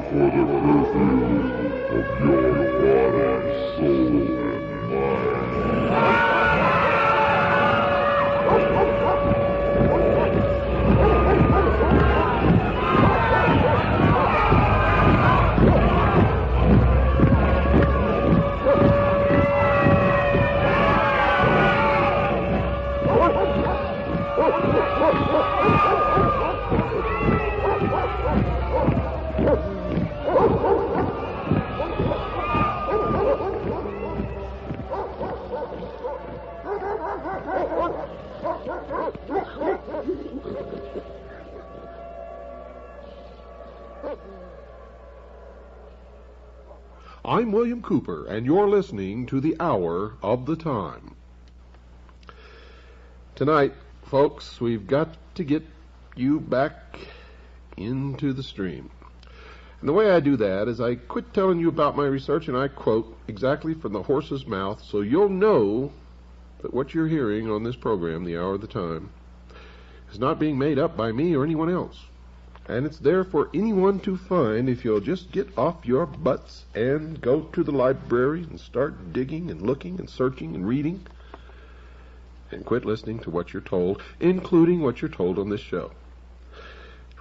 for the fulfillment of your body, soul, and mind. I'm William Cooper, and you're listening to the Hour of the Time. Tonight, folks, we've got to get you back into the stream. And the way I do that is I quit telling you about my research and I quote exactly from the horse's mouth so you'll know that what you're hearing on this program, The Hour of the Time, is not being made up by me or anyone else. And it's there for anyone to find if you'll just get off your butts and go to the library and start digging and looking and searching and reading and quit listening to what you're told, including what you're told on this show.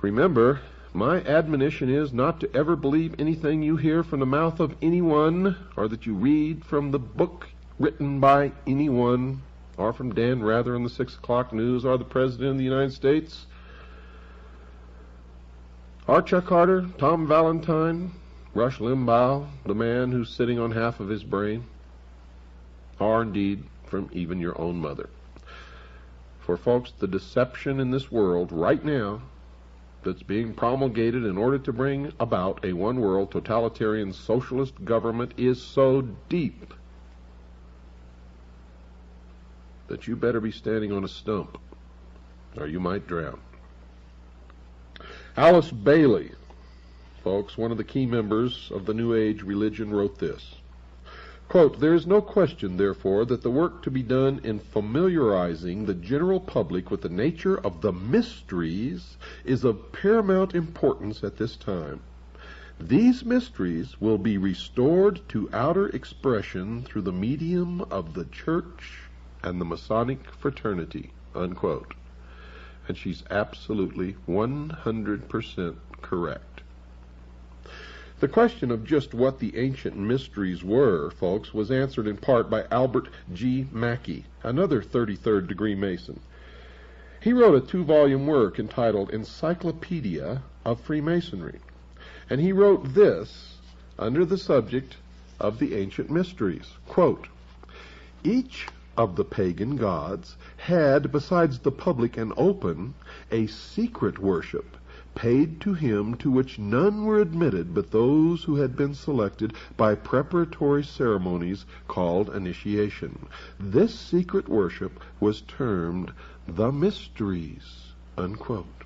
Remember, my admonition is not to ever believe anything you hear from the mouth of anyone or that you read from the book written by anyone or from Dan Rather in the 6 o'clock news or the President of the United States or Chuck Carter, Tom Valentine, Rush Limbaugh, the man who's sitting on half of his brain, or indeed from even your own mother. For folks, the deception in this world right now that's being promulgated in order to bring about a one-world totalitarian socialist government is so deep that you better be standing on a stump or you might drown. Alice Bailey, folks, one of the key members of the New Age religion, wrote this. Quote, "There is no question, therefore, that the work to be done in familiarizing the general public with the nature of the mysteries is of paramount importance at this time. These mysteries will be restored to outer expression through the medium of the Church and the Masonic fraternity," unquote. And she's absolutely 100% correct. The question of just what the ancient mysteries were, folks, was answered in part by Albert G. Mackey, another 33rd degree Mason. He wrote a 2-volume work entitled Encyclopedia of Freemasonry, and he wrote this under the subject of the ancient mysteries. Quote, "Each of the pagan gods had, besides the public and open, a secret worship paid to him to which none were admitted but those who had been selected by preparatory ceremonies called initiation. This secret worship was termed the mysteries," unquote.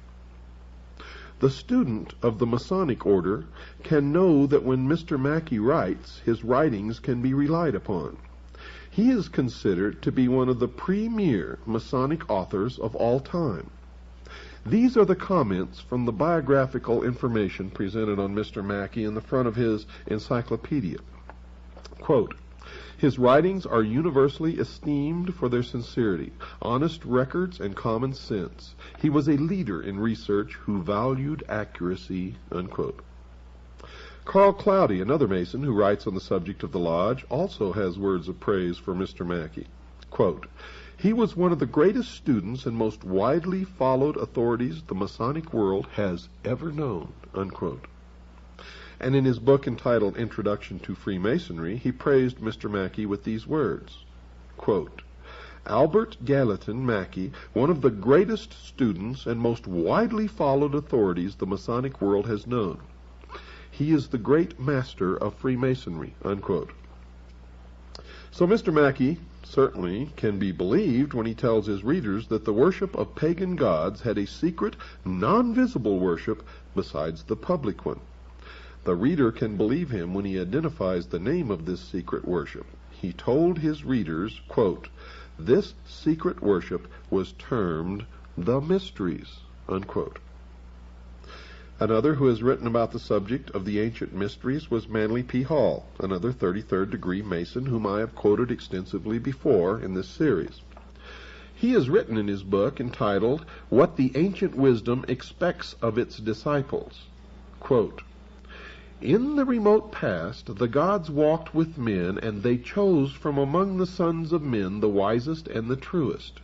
The student of the Masonic order can know that when Mr. Mackey writes, his writings can be relied upon. He is considered to be one of the premier Masonic authors of all time. These are the comments from the biographical information presented on Mr. Mackey in the front of his encyclopedia. Quote, "His writings are universally esteemed for their sincerity, honest records, and common sense. He was a leader in research who valued accuracy," unquote. Carl Cloudy, another Mason who writes on the subject of the Lodge, also has words of praise for Mr. Mackey. Quote, "He was one of the greatest students and most widely followed authorities the Masonic world has ever known," unquote. And in his book entitled Introduction to Freemasonry, he praised Mr. Mackey with these words. Quote, "Albert Gallatin Mackey, one of the greatest students and most widely followed authorities the Masonic world has known. He is the great master of Freemasonry," unquote. So Mr. Mackey certainly can be believed when he tells his readers that the worship of pagan gods had a secret, non-visible worship besides the public one. The reader can believe him when he identifies the name of this secret worship. He told his readers, quote, "This secret worship was termed the mysteries," unquote. Another who has written about the subject of the ancient mysteries was Manly P. Hall, another 33rd degree Mason whom I have quoted extensively before in this series. He has written in his book entitled, What the Ancient Wisdom Expects of Its Disciples. Quote, in the remote past, the gods walked with men, and they chose from among the sons of men the wisest and the truest.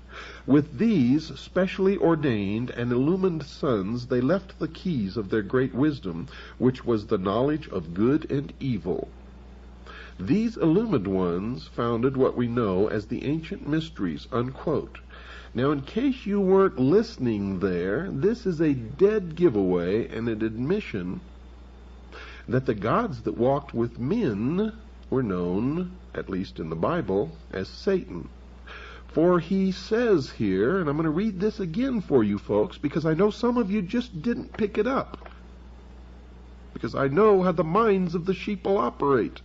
With these specially ordained and illumined sons, they left the keys of their great wisdom, which was the knowledge of good and evil. These illumined ones founded what we know as the ancient mysteries, unquote. Now, in case you weren't listening there, this is a dead giveaway and an admission that the gods that walked with men were known, at least in the Bible, as Satan. For he says here, and I'm going to read this again for you folks, because I know some of you just didn't pick it up, because I know how the minds of the sheeple operate.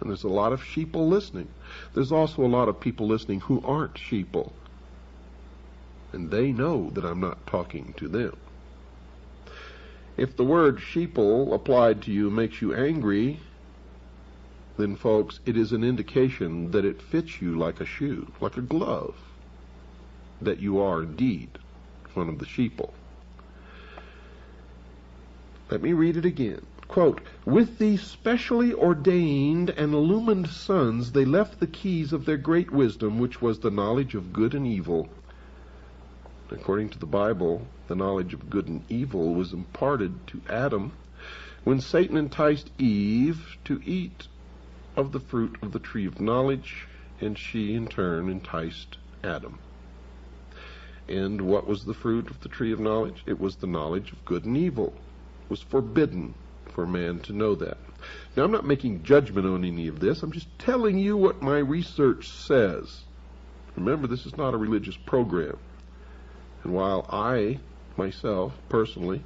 And there's a lot of sheeple listening. There's also a lot of people listening who aren't sheeple. And they know that I'm not talking to them. If the word sheeple applied to you makes you angry, then, folks, it is an indication that it fits you like a shoe, like a glove, that you are indeed one of the sheeple. Let me read it again. Quote, with these specially ordained and illumined sons, they left the keys of their great wisdom, which was the knowledge of good and evil. According to the Bible, the knowledge of good and evil was imparted to Adam when Satan enticed Eve to eat of the fruit of the tree of knowledge, and she in turn enticed Adam. And what was the fruit of the tree of knowledge? It was the knowledge of good and evil. It was forbidden for man to know that. Now, I'm not making judgment on any of this. I'm just telling you what my research says. Remember, this is not a religious program. And while I, myself, personally,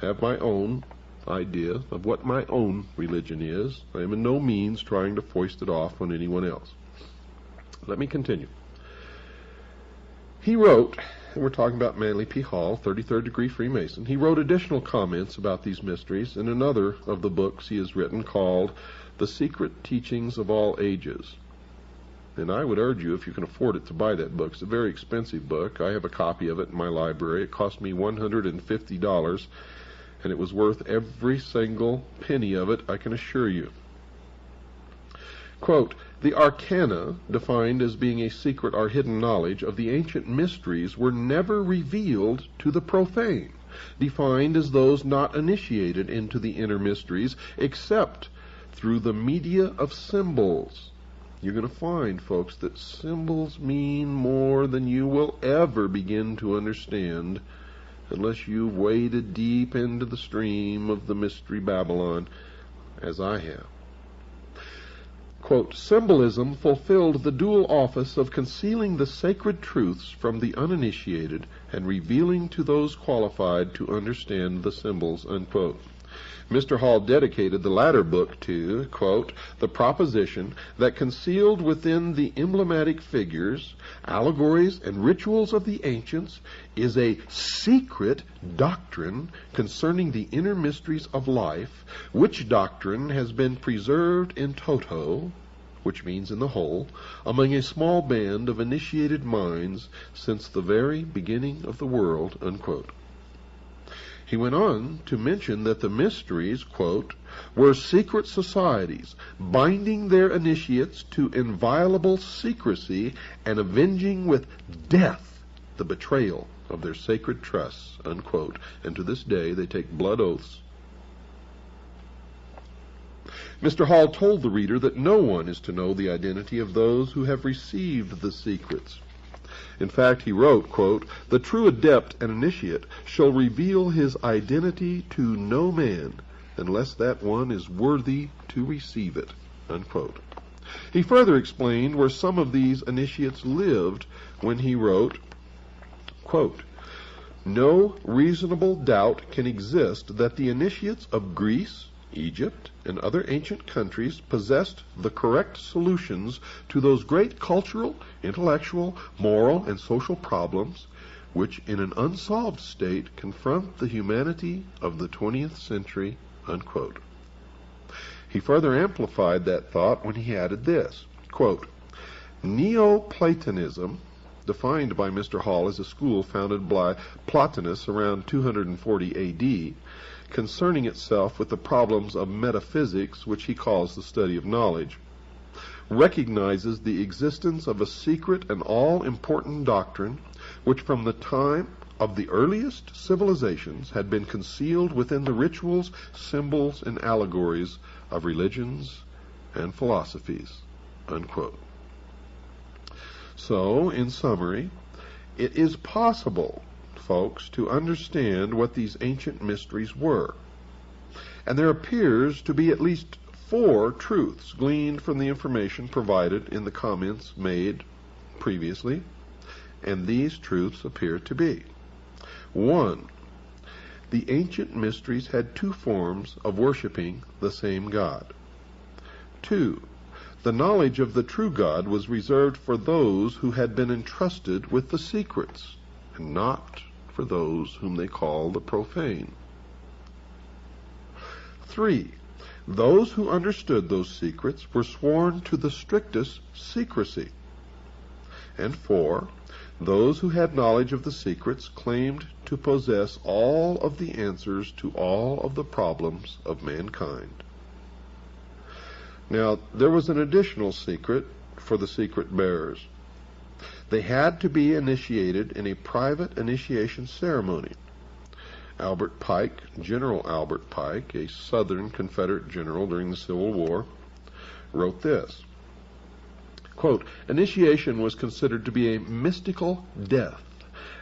have my own idea of what my own religion is, I am in no means trying to foist it off on anyone else. Let me continue. He wrote, and we're talking about Manly P. Hall, 33rd degree Freemason, he wrote additional comments about these mysteries in another of the books he has written called The Secret Teachings of All Ages. And I would urge you, if you can afford it, to buy that book. It's a very expensive book. I have a copy of it in my library. It cost me $150, and it was worth every single penny of it, I can assure you. Quote, the arcana, defined as being a secret or hidden knowledge of the ancient mysteries, were never revealed to the profane, defined as those not initiated into the inner mysteries, except through the media of symbols. You're going to find, folks, that symbols mean more than you will ever begin to understand unless you've waded deep into the stream of the Mystery Babylon, as I have. Quote, symbolism fulfilled the dual office of concealing the sacred truths from the uninitiated and revealing to those qualified to understand the symbols, unquote. Mr. Hall dedicated the latter book to, quote, the proposition that concealed within the emblematic figures, allegories, and rituals of the ancients is a secret doctrine concerning the inner mysteries of life, which doctrine has been preserved in toto, which means in the whole, among a small band of initiated minds since the very beginning of the world, unquote. He went on to mention that the mysteries, quote, were secret societies, binding their initiates to inviolable secrecy and avenging with death the betrayal of their sacred trusts, unquote. And to this day they take blood oaths. Mr. Hall told the reader that no one is to know the identity of those who have received the secrets. In fact, he wrote, quote, the true adept and initiate shall reveal his identity to no man unless that one is worthy to receive it, unquote. He further explained where some of these initiates lived when he wrote, quote, no reasonable doubt can exist that the initiates of Greece, Egypt, and other ancient countries possessed the correct solutions to those great cultural, intellectual, moral, and social problems which in an unsolved state confront the humanity of the 20th century, unquote. He further amplified that thought when he added this, quote, Neoplatonism, defined by Mr. Hall as a school founded by Plotinus around 240 A.D., concerning itself with the problems of metaphysics, which he calls the study of knowledge, recognizes the existence of a secret and all-important doctrine which from the time of the earliest civilizations had been concealed within the rituals, symbols, and allegories of religions and philosophies, unquote. So, in summary, it is possible, folks, to understand what these ancient mysteries were. And there appears to be at least 4 truths gleaned from the information provided in the comments made previously, and these truths appear to be: 1. The ancient mysteries had 2 forms of worshiping the same God. 2. The knowledge of the true God was reserved for those who had been entrusted with the secrets, and not for those whom they call the profane. 3. Those who understood those secrets were sworn to the strictest secrecy. And 4. Those who had knowledge of the secrets claimed to possess all of the answers to all of the problems of mankind. Now, there was an additional secret for the secret bearers. They had to be initiated in a private initiation ceremony. Albert Pike, General Albert Pike, a Southern Confederate general during the Civil War, wrote this, quote, initiation was considered to be a mystical death,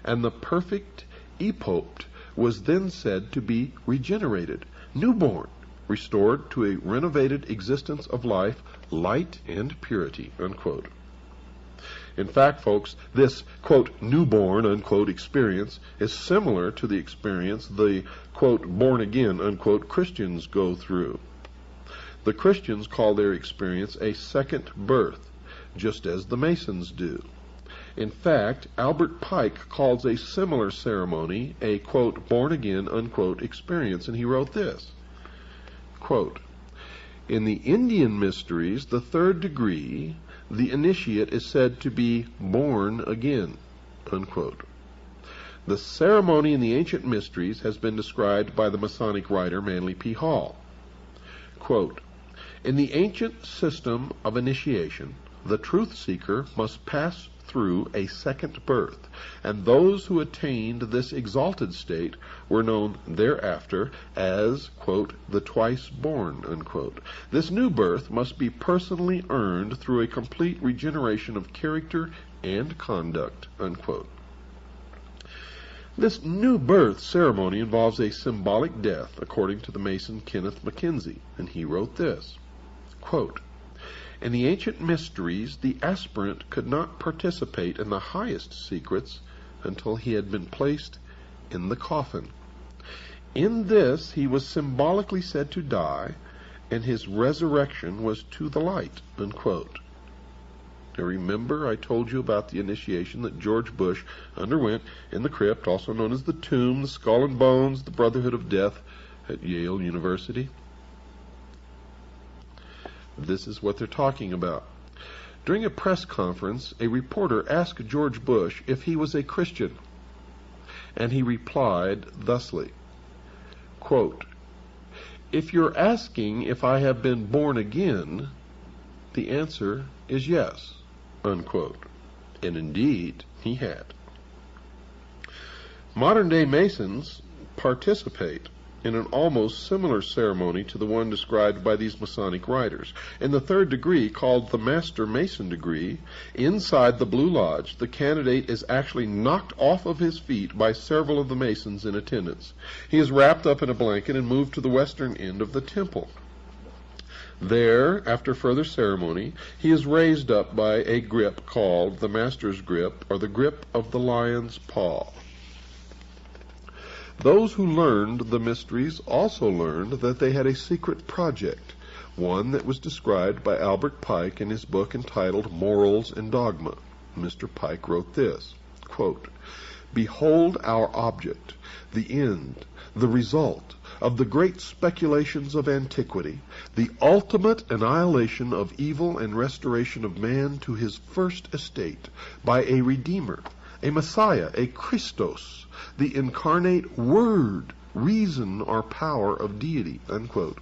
and the perfect epopt was then said to be regenerated, newborn, restored to a renovated existence of life, light, and purity, unquote. In fact, folks, this, quote, newborn, unquote, experience is similar to the experience the, quote, born-again, unquote, Christians go through. The Christians call their experience a second birth, just as the Masons do. In fact, Albert Pike calls a similar ceremony a, quote, born-again, unquote, experience, and he wrote this, quote, in the Indian mysteries, the 3rd degree, the initiate is said to be born again, unquote. The ceremony in the ancient mysteries has been described by the Masonic writer Manly P. Hall. Quote, in the ancient system of initiation, the truth seeker must pass through a second birth, and those who attained this exalted state were known thereafter as, quote, the twice born, unquote. This new birth must be personally earned through a complete regeneration of character and conduct, unquote. This new birth ceremony involves a symbolic death, according to the Mason Kenneth Mackenzie, and he wrote this, quote, in the ancient mysteries, the aspirant could not participate in the highest secrets until he had been placed in the coffin. In this, he was symbolically said to die, and his resurrection was to the light, unquote. Now remember, I told you about the initiation that George Bush underwent in the crypt, also known as the tomb, the skull and bones, the Brotherhood of Death at Yale University. This is what they're talking about. During a press conference, a reporter asked George Bush if he was a Christian, and he replied thusly, quote, if you're asking if I have been born again, the answer is yes, unquote. And indeed, he had. Modern-day Masons participate in an almost similar ceremony to the one described by these Masonic writers. In the 3rd degree, called the Master Mason degree, inside the Blue Lodge, the candidate is actually knocked off of his feet by several of the Masons in attendance. He is wrapped up in a blanket and moved to the western end of the temple. There, after further ceremony, he is raised up by a grip called the Master's Grip, or the grip of the lion's paw. Those who learned the mysteries also learned that they had a secret project, one that was described by Albert Pike in his book entitled Morals and Dogma. Mr. Pike wrote this, quote, Behold our object, the end, the result of the great speculations of antiquity, the ultimate annihilation of evil and restoration of man to his first estate by a Redeemer, a Messiah, a Christos, the incarnate Word, reason or power of deity," unquote.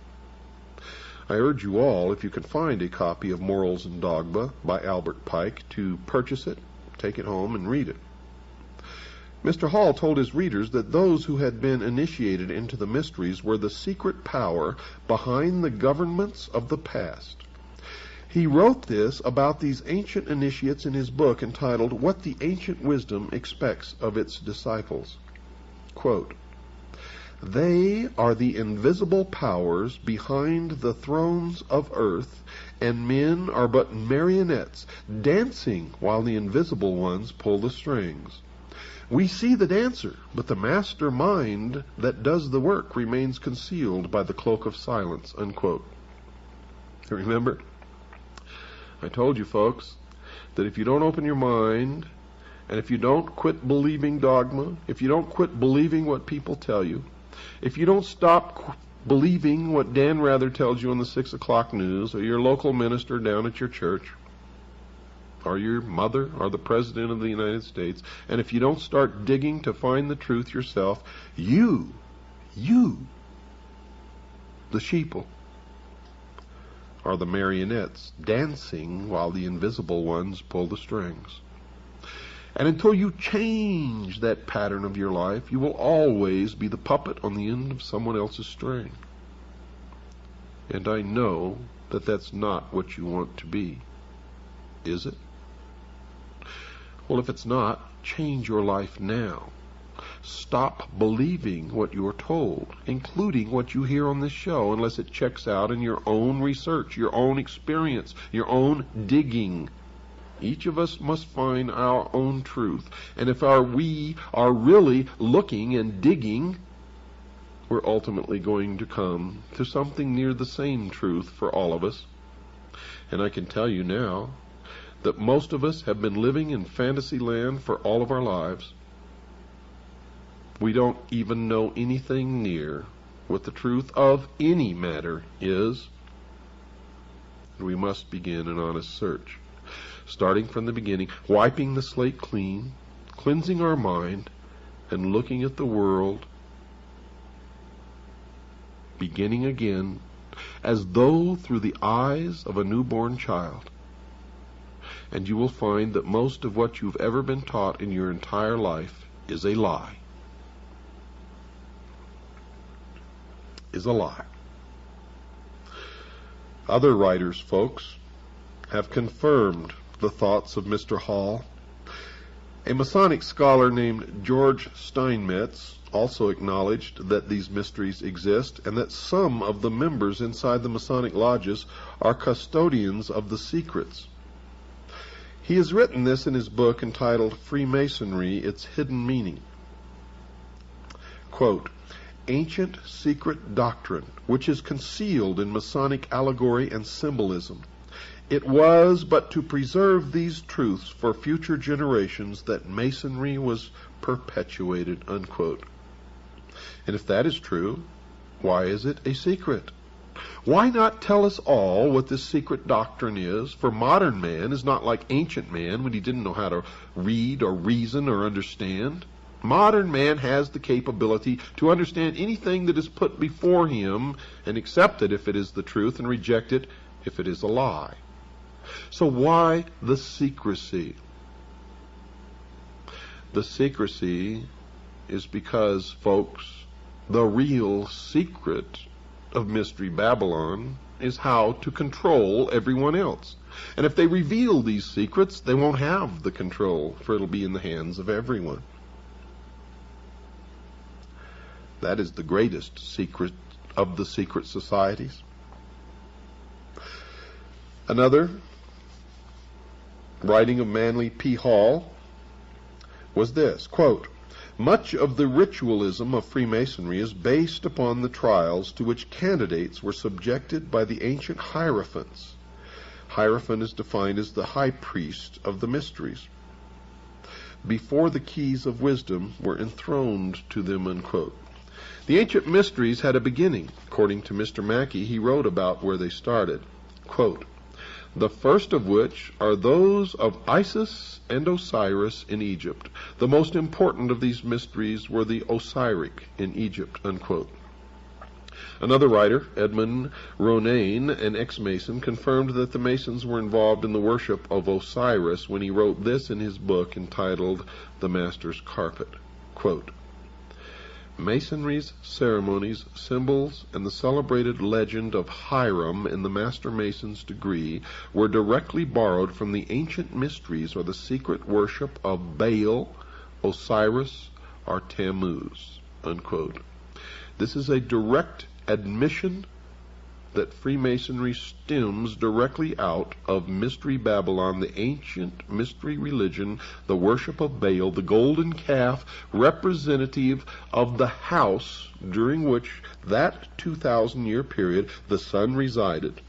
I urge you all, if you can find a copy of Morals and Dogma by Albert Pike, to purchase it, take it home, and read it. Mr. Hall told his readers that those who had been initiated into the mysteries were the secret power behind the governments of the past. He wrote this about these ancient initiates in his book entitled "What the Ancient Wisdom Expects of Its Disciples." Quote, "They are the invisible powers behind the thrones of earth, and men are but marionettes dancing while the invisible ones pull the strings. We see the dancer, but the master mind that does the work remains concealed by the cloak of silence," unquote. Remember, I told you folks that if you don't open your mind, and if you don't quit believing dogma, if you don't quit believing what people tell you, if you don't stop believing what Dan Rather tells you on the 6 o'clock news, or your local minister down at your church, or your mother, or the President of the United States, and if you don't start digging to find the truth yourself, you, the sheeple, are the marionettes dancing while the invisible ones pull the strings. And until you change that pattern of your life, you will always be the puppet on the end of someone else's string. And I know that that's not what you want to be. Is it? Well, if it's not, change your life now. Stop believing what you're told, including what you hear on this show, unless it checks out in your own research, your own experience, your own digging. Each of us must find our own truth. And if we are really looking and digging, we're ultimately going to come to something near the same truth for all of us. And I can tell you now that most of us have been living in fantasy land for all of our lives. We don't even know anything near what the truth of any matter is. And we must begin an honest search, starting from the beginning, wiping the slate clean, cleansing our mind, and looking at the world, beginning again, as though through the eyes of a newborn child. And you will find that most of what you've ever been taught in your entire life is a lie. Is a lie. Other writers, folks, have confirmed the thoughts of Mr. Hall. A Masonic scholar named George Steinmetz also acknowledged that these mysteries exist and that some of the members inside the Masonic lodges are custodians of the secrets. He has written this in his book entitled Freemasonry, Its Hidden Meaning. Quote, "Ancient secret doctrine, which is concealed in Masonic allegory and symbolism. It was but to preserve these truths for future generations that Masonry was perpetuated," unquote. And if that is true, why is it a secret? Why not tell us all what this secret doctrine is? For modern man is not like ancient man when he didn't know how to read or reason or understand. Modern man has the capability to understand anything that is put before him and accept it if it is the truth and reject it if it is a lie. So why the secrecy? The secrecy is because, folks, the real secret of Mystery Babylon is how to control everyone else. And if they reveal these secrets, they won't have the control, for it'll be in the hands of everyone. That is the greatest secret of the secret societies. Another writing of Manly P. Hall was this, quote, "Much of the ritualism of Freemasonry is based upon the trials to which candidates were subjected by the ancient hierophants." Hierophant is defined as the high priest of the mysteries. before the keys of wisdom were enthroned to them, unquote. The ancient mysteries had a beginning. According to Mr. Mackey, he wrote about where they started. Quote, the first of which are those of Isis and Osiris in Egypt. The most important of these mysteries were the Osiric in Egypt, unquote. Another writer, Edmund Ronayne, an ex-Mason, confirmed that the Masons were involved in the worship of Osiris when he wrote this in his book entitled The Master's Carpet. Quote, Masonry's ceremonies, symbols, and the celebrated legend of Hiram in the Master Mason's degree were directly borrowed from the ancient mysteries or the secret worship of Baal, Osiris, or Tammuz, unquote. This is a direct admission that Freemasonry stems directly out of Mystery Babylon, the ancient mystery religion, the worship of Baal, the golden calf, representative of the house during which that 2,000-year period the sun resided.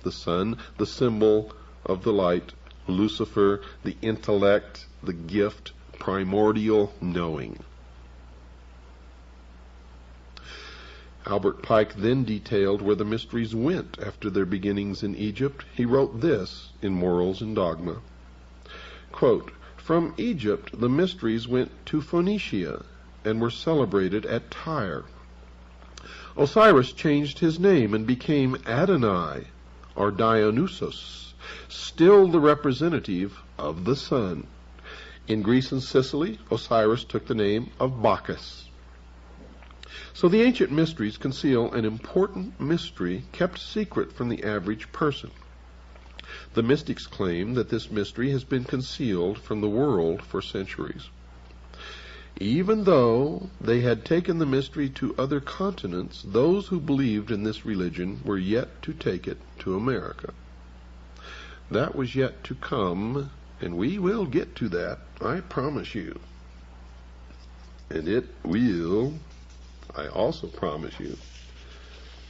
The sun, the symbol of the light, Lucifer, the intellect, the gift, primordial knowing. Albert Pike then detailed where the mysteries went after their beginnings in Egypt. He wrote this in Morals and Dogma. Quote, from Egypt the mysteries went to Phoenicia and were celebrated at Tyre. Osiris changed his name and became Adonai, or Dionysus, still the representative of the sun. In Greece and Sicily, Osiris took the name of Bacchus. So the ancient mysteries conceal an important mystery kept secret from the average person. The mystics claim that this mystery has been concealed from the world for centuries. Even though they had taken the mystery to other continents, those who believed in this religion were yet to take it to America. That was yet to come, and we will get to that, I promise you. And it will, I also promise you,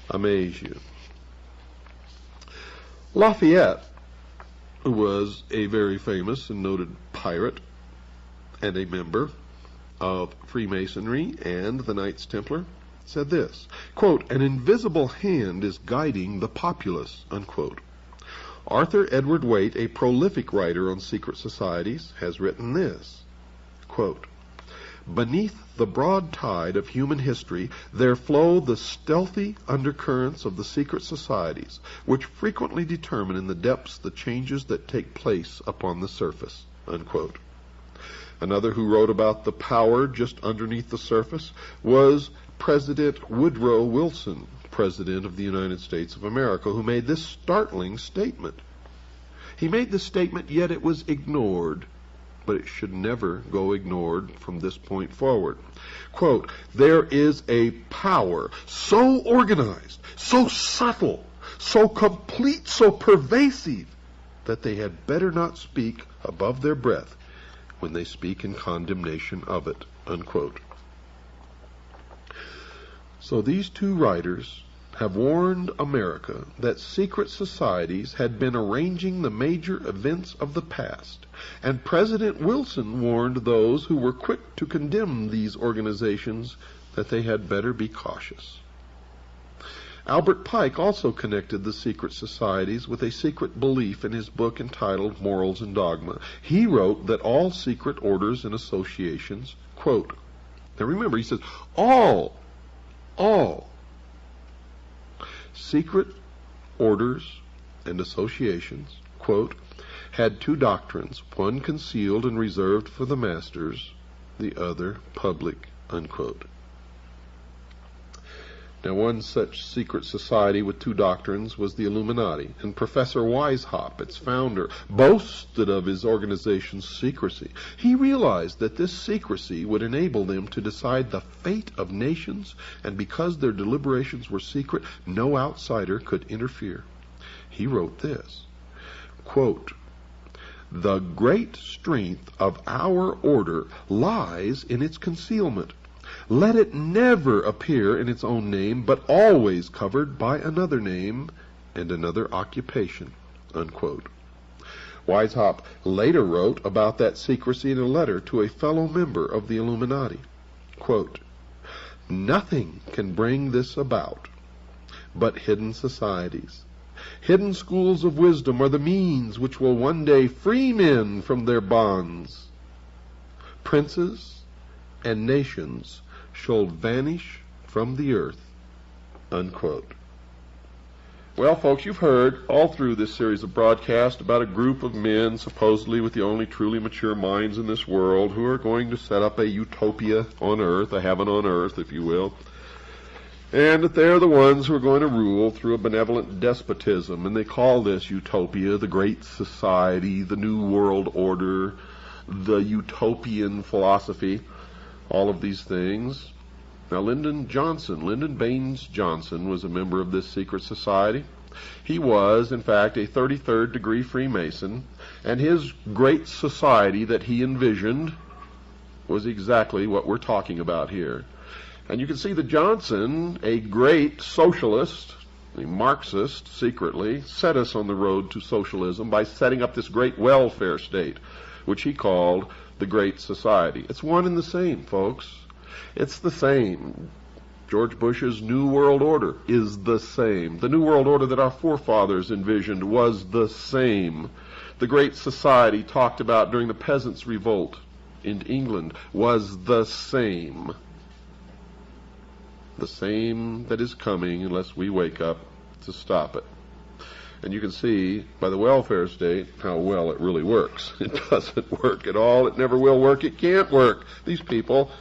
amaze you. Lafayette, who was a very famous and noted pirate and a member of Freemasonry and the Knights Templar, said this, quote, an invisible hand is guiding the populace, unquote. Arthur Edward Waite, a prolific writer on secret societies, has written this, quote, beneath the broad tide of human history there flow the stealthy undercurrents of the secret societies, which frequently determine in the depths the changes that take place upon the surface, unquote. Another who wrote about the power just underneath the surface was President Woodrow Wilson, President of the United States of America, who made this startling statement. He made this statement, yet it was ignored. But it should never go ignored from this point forward. Quote, there is a power so organized, so subtle, so complete, so pervasive, that they had better not speak above their breath when they speak in condemnation of it, unquote. So these two writers have warned America that secret societies had been arranging the major events of the past, and President Wilson warned those who were quick to condemn these organizations that they had better be cautious. Albert Pike also connected the secret societies with a secret belief in his book entitled Morals and Dogma. He wrote that all secret orders and associations, quote, now remember, he says, all secret orders and associations, quote, had two doctrines, one concealed and reserved for the masters, the other public, unquote. Now, one such secret society with two doctrines was the Illuminati, and Professor Weishaupt, its founder, boasted of his organization's secrecy. He realized that this secrecy would enable them to decide the fate of nations, and because their deliberations were secret, no outsider could interfere. He wrote this, quote, the great strength of our order lies in its concealment. Let it never appear in its own name, but always covered by another name and another occupation, unquote. Weishaupt later wrote about that secrecy in a letter to a fellow member of the Illuminati. Quote, "Nothing can bring this about but hidden societies. Hidden schools of wisdom are the means which will one day free men from their bonds. Princes and nations shall vanish from the earth." Unquote. Well, folks, you've heard all through this series of broadcasts about a group of men, supposedly with the only truly mature minds in this world, who are going to set up a utopia on earth, a heaven on earth, if you will, and that they're the ones who are going to rule through a benevolent despotism, and they call this utopia the Great Society, the New World Order, the utopian philosophy, all of these things. Now, Lyndon Baines Johnson, was a member of this secret society. He was, in fact, a 33rd degree Freemason, and his great society that he envisioned was exactly what we're talking about here. And you can see that Johnson, a great socialist, a Marxist, secretly, set us on the road to socialism by setting up this great welfare state, which he called the Great Society. It's one and the same, folks. It's the same. George Bush's New World Order is the same. The New World Order that our forefathers envisioned was the same. The Great Society talked about during the Peasants' Revolt in England was the same. The same that is coming unless we wake up to stop it. And you can see by the welfare state how well it really works. It doesn't work at all. It never will work. It can't work. These people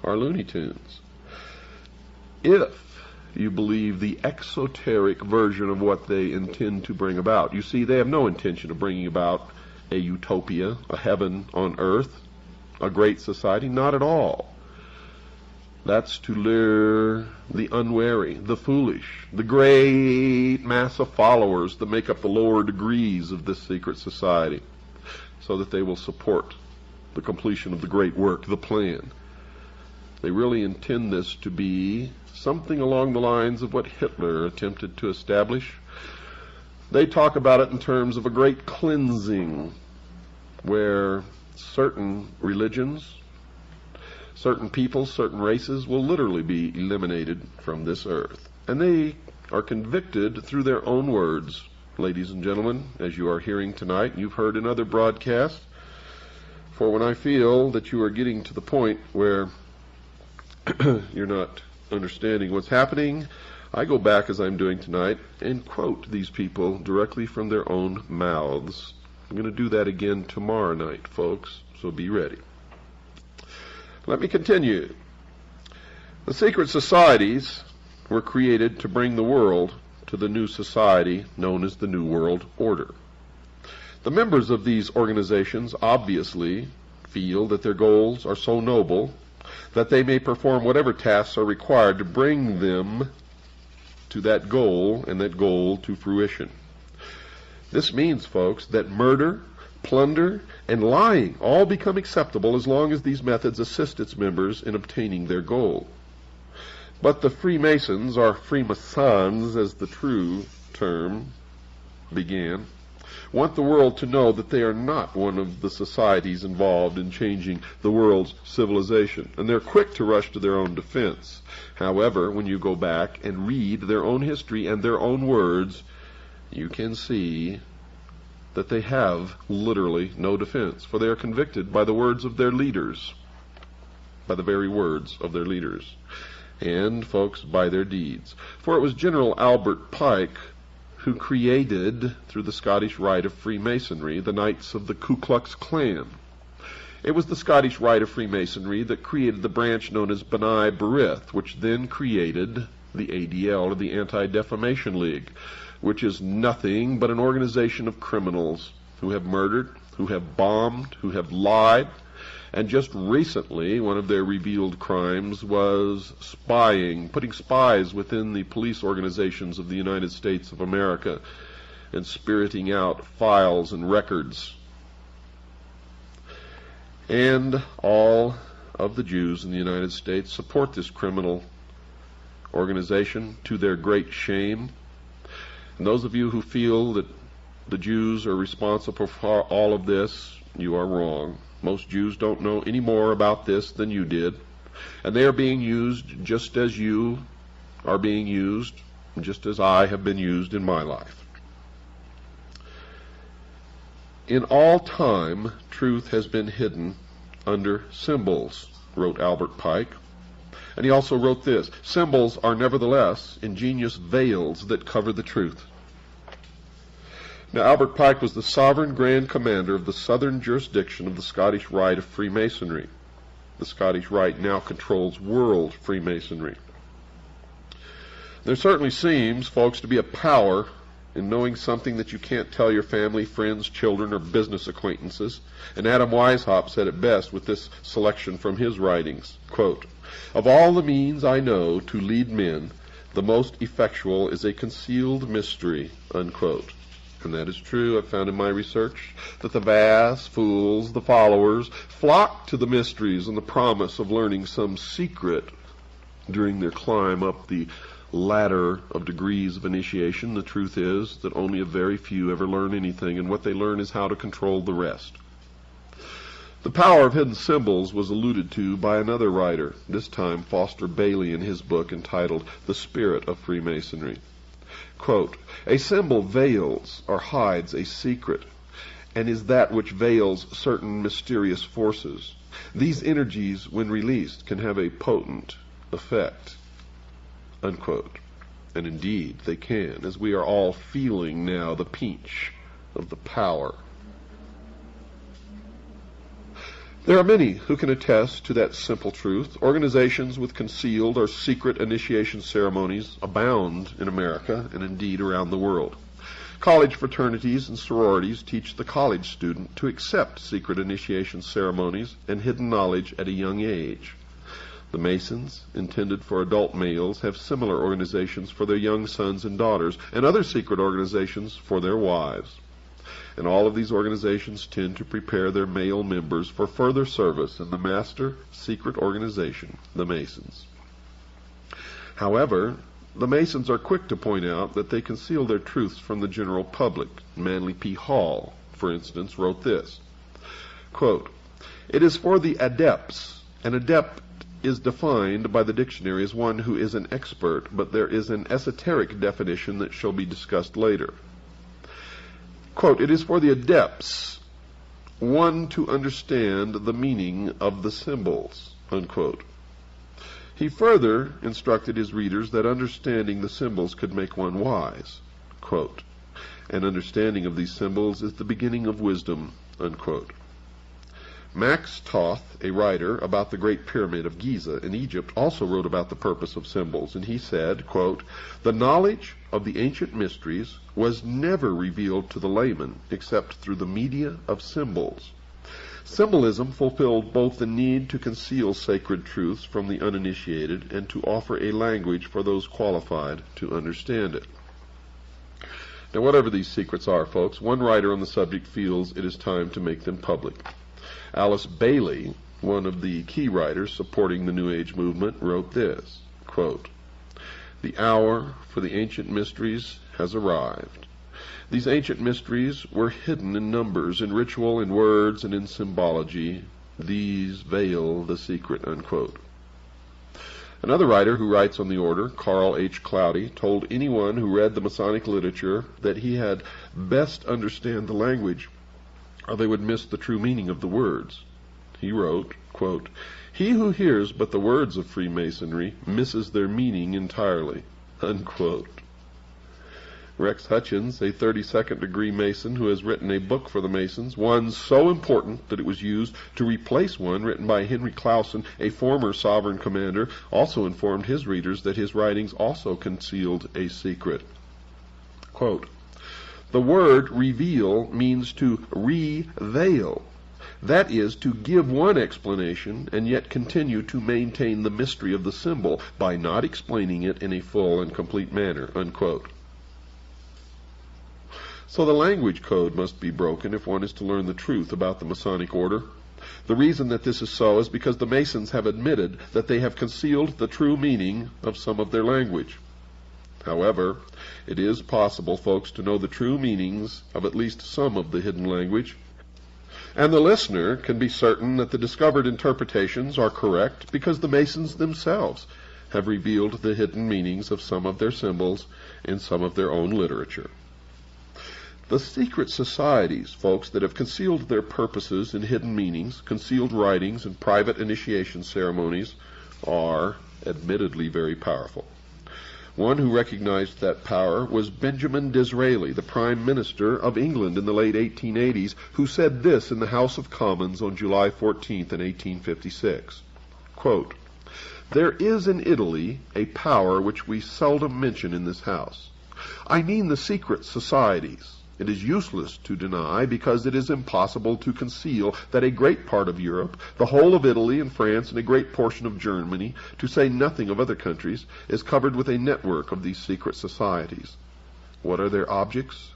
are Looney Tunes. If you believe the exoteric version of what they intend to bring about. You see, they have no intention of bringing about a utopia, a heaven on earth, a great society. Not at all. That's to lure the unwary, the foolish, the great mass of followers that make up the lower degrees of this secret society, so that they will support the completion of the great work, the plan. They really intend this to be something along the lines of what Hitler attempted to establish. They talk about it in terms of a great cleansing, where certain religions, certain peoples, certain races will literally be eliminated from this earth. And they are convicted through their own words, ladies and gentlemen, as you are hearing tonight, and you've heard in other broadcasts. For when I feel that you are getting to the point where you're not understanding what's happening, I go back, as I'm doing tonight, and quote these people directly from their own mouths. I'm going to do that again tomorrow night, folks, so be ready. Let me continue. The secret societies were created to bring the world to the new society known as the New World Order. The members of these organizations obviously feel that their goals are so noble that they may perform whatever tasks are required to bring them to that goal and that goal to fruition. This means, folks, that murder, plunder, and lying all become acceptable as long as these methods assist its members in obtaining their goal. But the Freemasons, or Freemasons as the true term began, want the world to know that they are not one of the societies involved in changing the world's civilization, and they're quick to rush to their own defense. However, when you go back and read their own history and their own words, you can see that they have literally no defense, for they are convicted by the words of their leaders, by the very words of their leaders, and, folks, by their deeds. For it was General Albert Pike who created, through the Scottish Rite of Freemasonry, the Knights of the Ku Klux Klan. It was the Scottish Rite of Freemasonry that created the branch known as B'nai B'rith, which then created the ADL, or the Anti-Defamation League, which is nothing but an organization of criminals who have murdered, who have bombed, who have lied, and just recently one of their revealed crimes was spying, putting spies within the police organizations of the United States of America and spiriting out files and records. And all of the Jews in the United States support this criminal organization to their great shame. And those of you who feel that the Jews are responsible for all of this, you are wrong. Most Jews don't know any more about this than you did, and they are being used just as you are being used, just as I have been used in my life. In all time, truth has been hidden under symbols, wrote Albert Pike. And he also wrote this: symbols are nevertheless ingenious veils that cover the truth. Now, Albert Pike was the sovereign grand commander of the southern jurisdiction of the Scottish Rite of Freemasonry. The Scottish Rite now controls world Freemasonry. There certainly seems, folks, to be a power in knowing something that you can't tell your family, friends, children, or business acquaintances. And Adam Weishaupt said it best with this selection from his writings. Quote, "Of all the means I know to lead men, the most effectual is a concealed mystery," unquote. And that is true. I've found in my research that the vast fools, the followers, flock to the mysteries and the promise of learning some secret during their climb up the ladder of degrees of initiation. The truth is that only a very few ever learn anything, and what they learn is how to control the rest. The power of hidden symbols was alluded to by another writer, this time Foster Bailey, in his book entitled The Spirit of Freemasonry. Quote, "A symbol veils or hides a secret, and is that which veils certain mysterious forces. These energies, when released, can have a potent effect," unquote. And indeed they can, as we are all feeling now the pinch of the power. There are many who can attest to that simple truth. Organizations with concealed or secret initiation ceremonies abound in America and indeed around the world. College fraternities and sororities teach the college student to accept secret initiation ceremonies and hidden knowledge at a young age. The Masons, intended for adult males, have similar organizations for their young sons and daughters, and other secret organizations for their wives. And all of these organizations tend to prepare their male members for further service in the master secret organization, the Masons. However, the Masons are quick to point out that they conceal their truths from the general public. Manly P. Hall, for instance, wrote this, quote, "It is for the adepts. An adept is defined by the dictionary as one who is an expert, but there is an esoteric definition that shall be discussed later. Quote, "It is for the adepts, one to understand the meaning of the symbols," unquote. He further instructed his readers that understanding the symbols could make one wise. Quote, "An understanding of these symbols is the beginning of wisdom," unquote. Max Toth, a writer about the Great Pyramid of Giza in Egypt, also wrote about the purpose of symbols, and he said, quote, "The knowledge of the ancient mysteries was never revealed to the layman except through the media of symbols. Symbolism fulfilled both the need to conceal sacred truths from the uninitiated and to offer a language for those qualified to understand it." Now, whatever these secrets are, folks, one writer on the subject feels it is time to make them public. Alice Bailey, one of the key writers supporting the New Age movement, wrote this, quote, "The hour for the ancient mysteries has arrived. These ancient mysteries were hidden in numbers, in ritual, in words, and in symbology. These veil the secret," unquote. Another writer who writes on the order, Carl H. Cloudy, told anyone who read the Masonic literature that he had best understand the language, or they would miss the true meaning of the words. He wrote, quote, "He who hears but the words of Freemasonry misses their meaning entirely," unquote. Rex Hutchins, a 32nd degree Mason who has written a book for the Masons, one so important that it was used to replace one written by Henry Clausen, a former sovereign commander, also informed his readers that his writings also concealed a secret. Quote, "The word reveal means to re-veil. That is, to give one explanation and yet continue to maintain the mystery of the symbol by not explaining it in a full and complete manner," unquote. So the language code must be broken if one is to learn the truth about the Masonic order. The reason that this is so is because the Masons have admitted that they have concealed the true meaning of some of their language. However, it is possible, folks, to know the true meanings of at least some of the hidden language, and the listener can be certain that the discovered interpretations are correct because the Masons themselves have revealed the hidden meanings of some of their symbols in some of their own literature. The secret societies, folks, that have concealed their purposes in hidden meanings, concealed writings, and private initiation ceremonies are admittedly very powerful. One who recognized that power was Benjamin Disraeli, the Prime Minister of England in the late 1880s, who said this in the House of Commons on July 14th in 1856. Quote, "There is in Italy a power which we seldom mention in this House. I mean the secret societies. It is useless to deny, because it is impossible to conceal, that a great part of Europe, the whole of Italy and France, and a great portion of Germany, to say nothing of other countries, is covered with a network of these secret societies. What are their objects?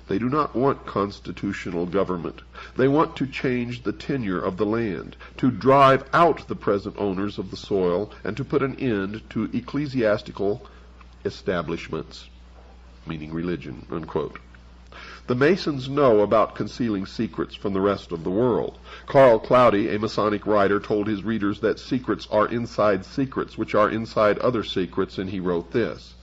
They do not want constitutional government. They want to change the tenure of the land, to drive out the present owners of the soil, and to put an end to ecclesiastical establishments," meaning religion, unquote. The Masons know about concealing secrets from the rest of the world. Carl Cloudy, a Masonic writer, told his readers that secrets are inside secrets, which are inside other secrets, and he wrote this,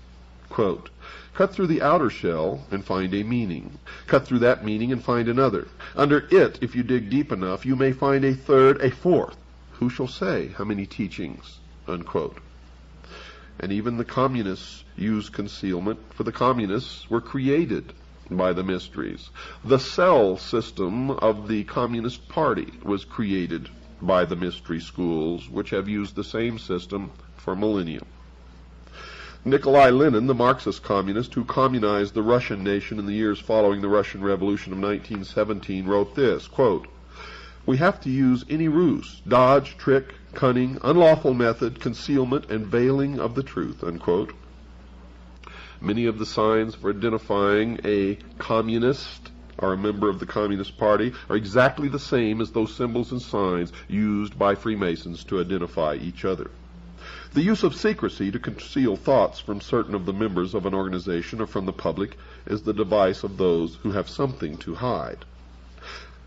quote, "Cut through the outer shell and find a meaning. Cut through that meaning and find another. Under it, if you dig deep enough, you may find a third, a fourth. Who shall say how many teachings?" Unquote. And even the communists use concealment, for the communists were created by the mysteries. The cell system of the Communist Party was created by the mystery schools, which have used the same system for millennia. Nikolai Lenin, the Marxist communist who communized the Russian nation in the years following the Russian Revolution of 1917, wrote this, quote, "We have to use any ruse, dodge, trick, cunning, unlawful method, concealment, and veiling of the truth," unquote. Many of the signs for identifying a communist or a member of the Communist Party are exactly the same as those symbols and signs used by Freemasons to identify each other. The use of secrecy to conceal thoughts from certain of the members of an organization or from the public is the device of those who have something to hide.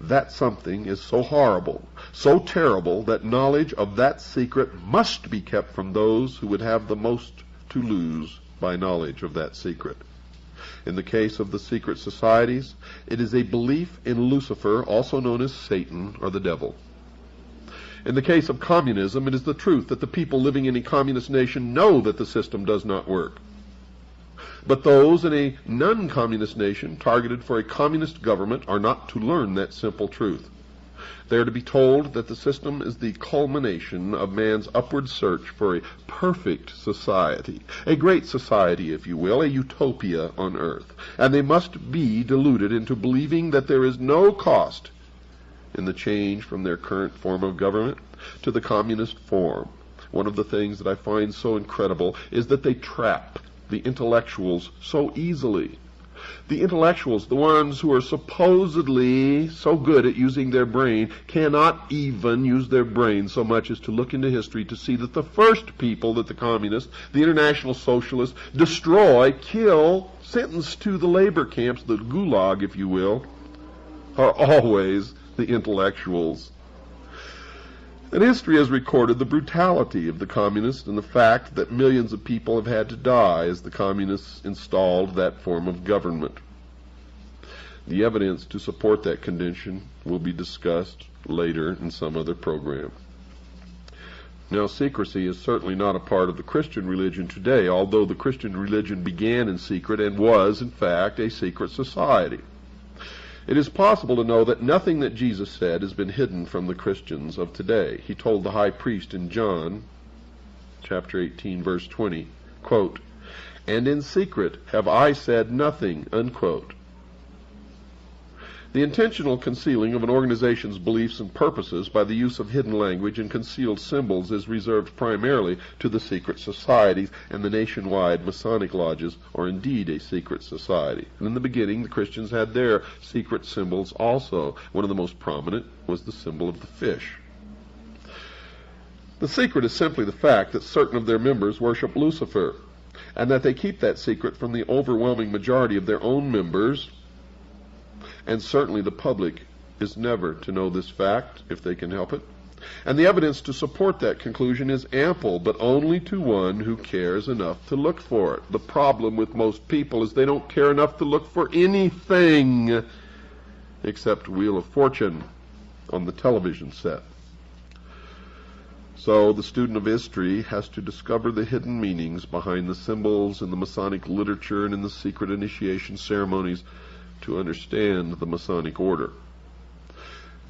That something is so horrible, so terrible, that knowledge of that secret must be kept from those who would have the most to lose by knowledge of that secret. In the case of the secret societies, it is a belief in Lucifer, also known as Satan or the devil. In the case of communism, it is the truth that the people living in a communist nation know that the system does not work. But those in a non-communist nation targeted for a communist government are not to learn that simple truth. They are to be told that the system is the culmination of man's upward search for a perfect society, a great society, if you will, a utopia on earth, and they must be deluded into believing that there is no cost in the change from their current form of government to the communist form. One of the things that I find so incredible is that they trap the intellectuals so easily. The intellectuals, the ones who are supposedly so good at using their brain, cannot even use their brain so much as to look into history to see that the first people that the communists, the international socialists, destroy, kill, sentence to the labor camps, the gulag, if you will, are always the intellectuals. And history has recorded the brutality of the communists and the fact that millions of people have had to die as the communists installed that form of government. The evidence to support that condition will be discussed later in some other program. Now, secrecy is certainly not a part of the Christian religion today, although the Christian religion began in secret and was, in fact, a secret society. It is possible to know that nothing that Jesus said has been hidden from the Christians of today. He told the high priest in John, chapter 18, verse 20, quote, "And in secret have I said nothing," unquote. The intentional concealing of an organization's beliefs and purposes by the use of hidden language and concealed symbols is reserved primarily to the secret societies, and the nationwide Masonic lodges are indeed a secret society. And in the beginning, the Christians had their secret symbols also. One of the most prominent was the symbol of the fish. The secret is simply the fact that certain of their members worship Lucifer, and that they keep that secret from the overwhelming majority of their own members, and certainly the public is never to know this fact if they can help it. And the evidence to support that conclusion is ample, but only to one who cares enough to look for it. The problem with most people is they don't care enough to look for anything except Wheel of Fortune on the television set. So the student of history has to discover the hidden meanings behind the symbols in the Masonic literature and in the secret initiation ceremonies to understand the Masonic order.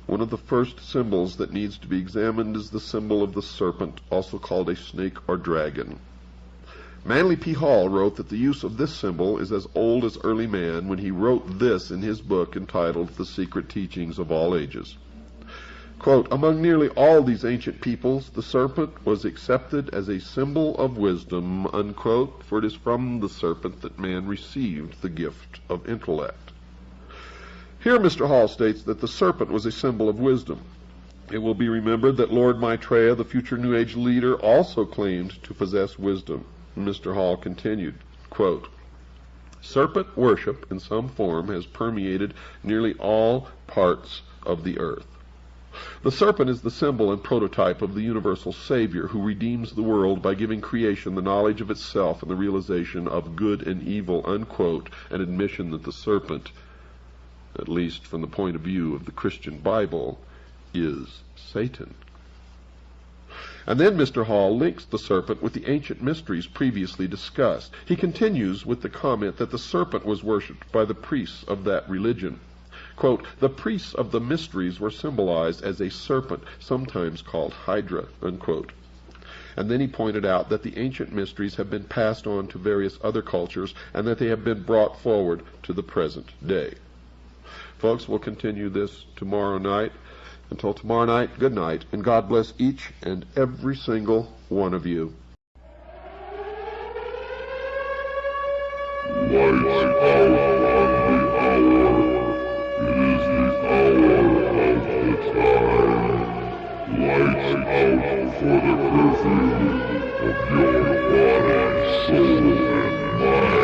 One of the first symbols that needs to be examined is the symbol of the serpent, also called a snake or dragon. Manly P. Hall wrote that the use of this symbol is as old as early man when he wrote this in his book entitled The Secret Teachings of All Ages. Quote, among nearly all these ancient peoples, the serpent was accepted as a symbol of wisdom, unquote, for it is from the serpent that man received the gift of intellect. Here Mr. Hall states that the serpent was a symbol of wisdom. It will be remembered that Lord Maitreya, the future New Age leader, also claimed to possess wisdom. Mr. Hall continued, quote, serpent worship in some form has permeated nearly all parts of the earth. The serpent is the symbol and prototype of the universal Savior who redeems the world by giving creation the knowledge of itself and the realization of good and evil, unquote, an admission that the serpent, at least from the point of view of the Christian Bible, is Satan. And then Mr. Hall links the serpent with the ancient mysteries previously discussed. He continues with the comment that the serpent was worshipped by the priests of that religion. Quote, the priests of the mysteries were symbolized as a serpent, sometimes called Hydra, unquote. And then he pointed out that the ancient mysteries have been passed on to various other cultures and that they have been brought forward to the present day. Folks, we'll continue this tomorrow night. Until tomorrow night, good night, and God bless each and every single one of you. Lights out on the hour. It is the hour of the time. Lights out for the curfew of your body, soul, and mind.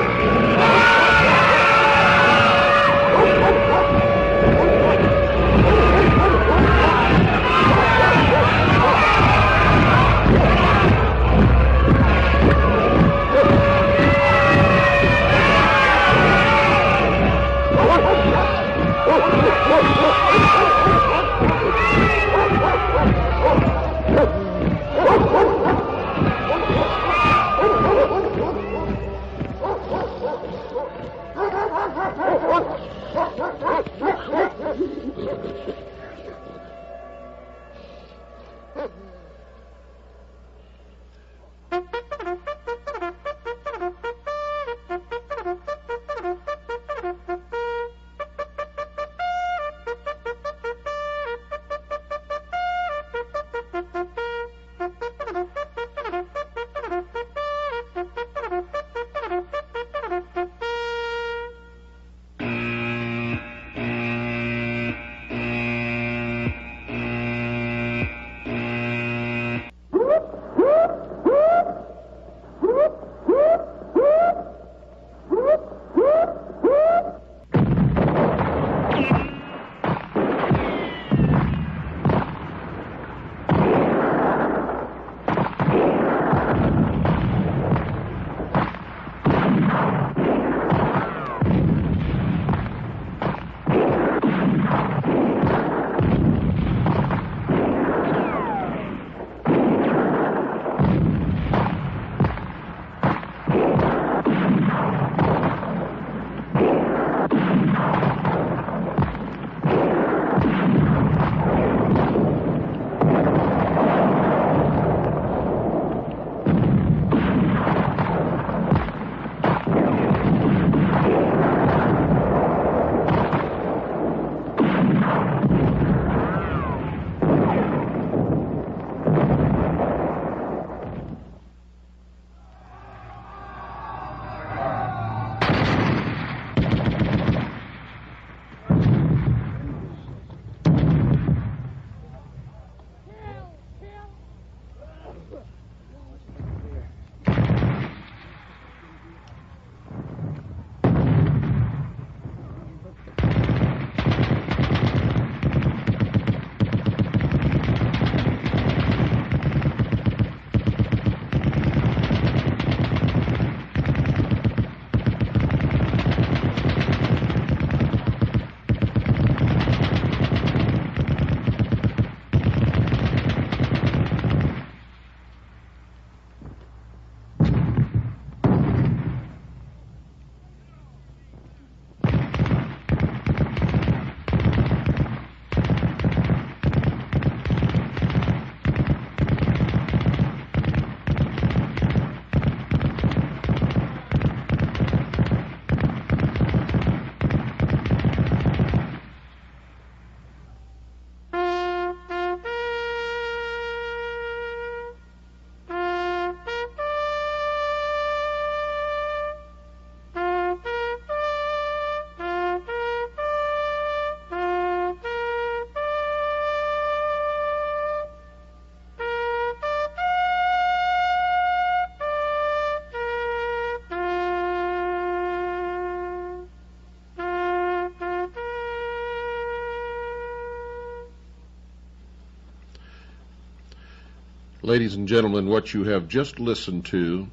Ladies and gentlemen, what you have just listened to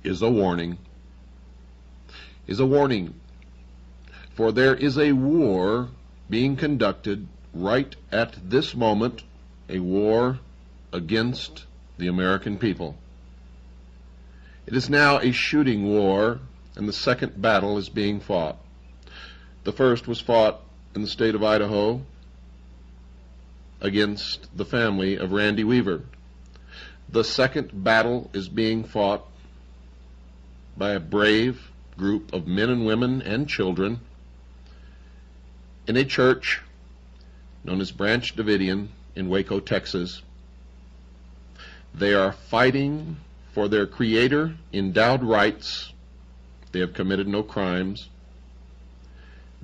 is a warning. For there is a war being conducted right at this moment, a war against the American people. It is now a shooting war, and the second battle is being fought. The first was fought in the state of Idaho against the family of Randy Weaver. The second battle is being fought by a brave group of men and women and children in a church known as Branch Davidian in Waco, Texas. They are fighting for their Creator endowed rights. They have committed no crimes.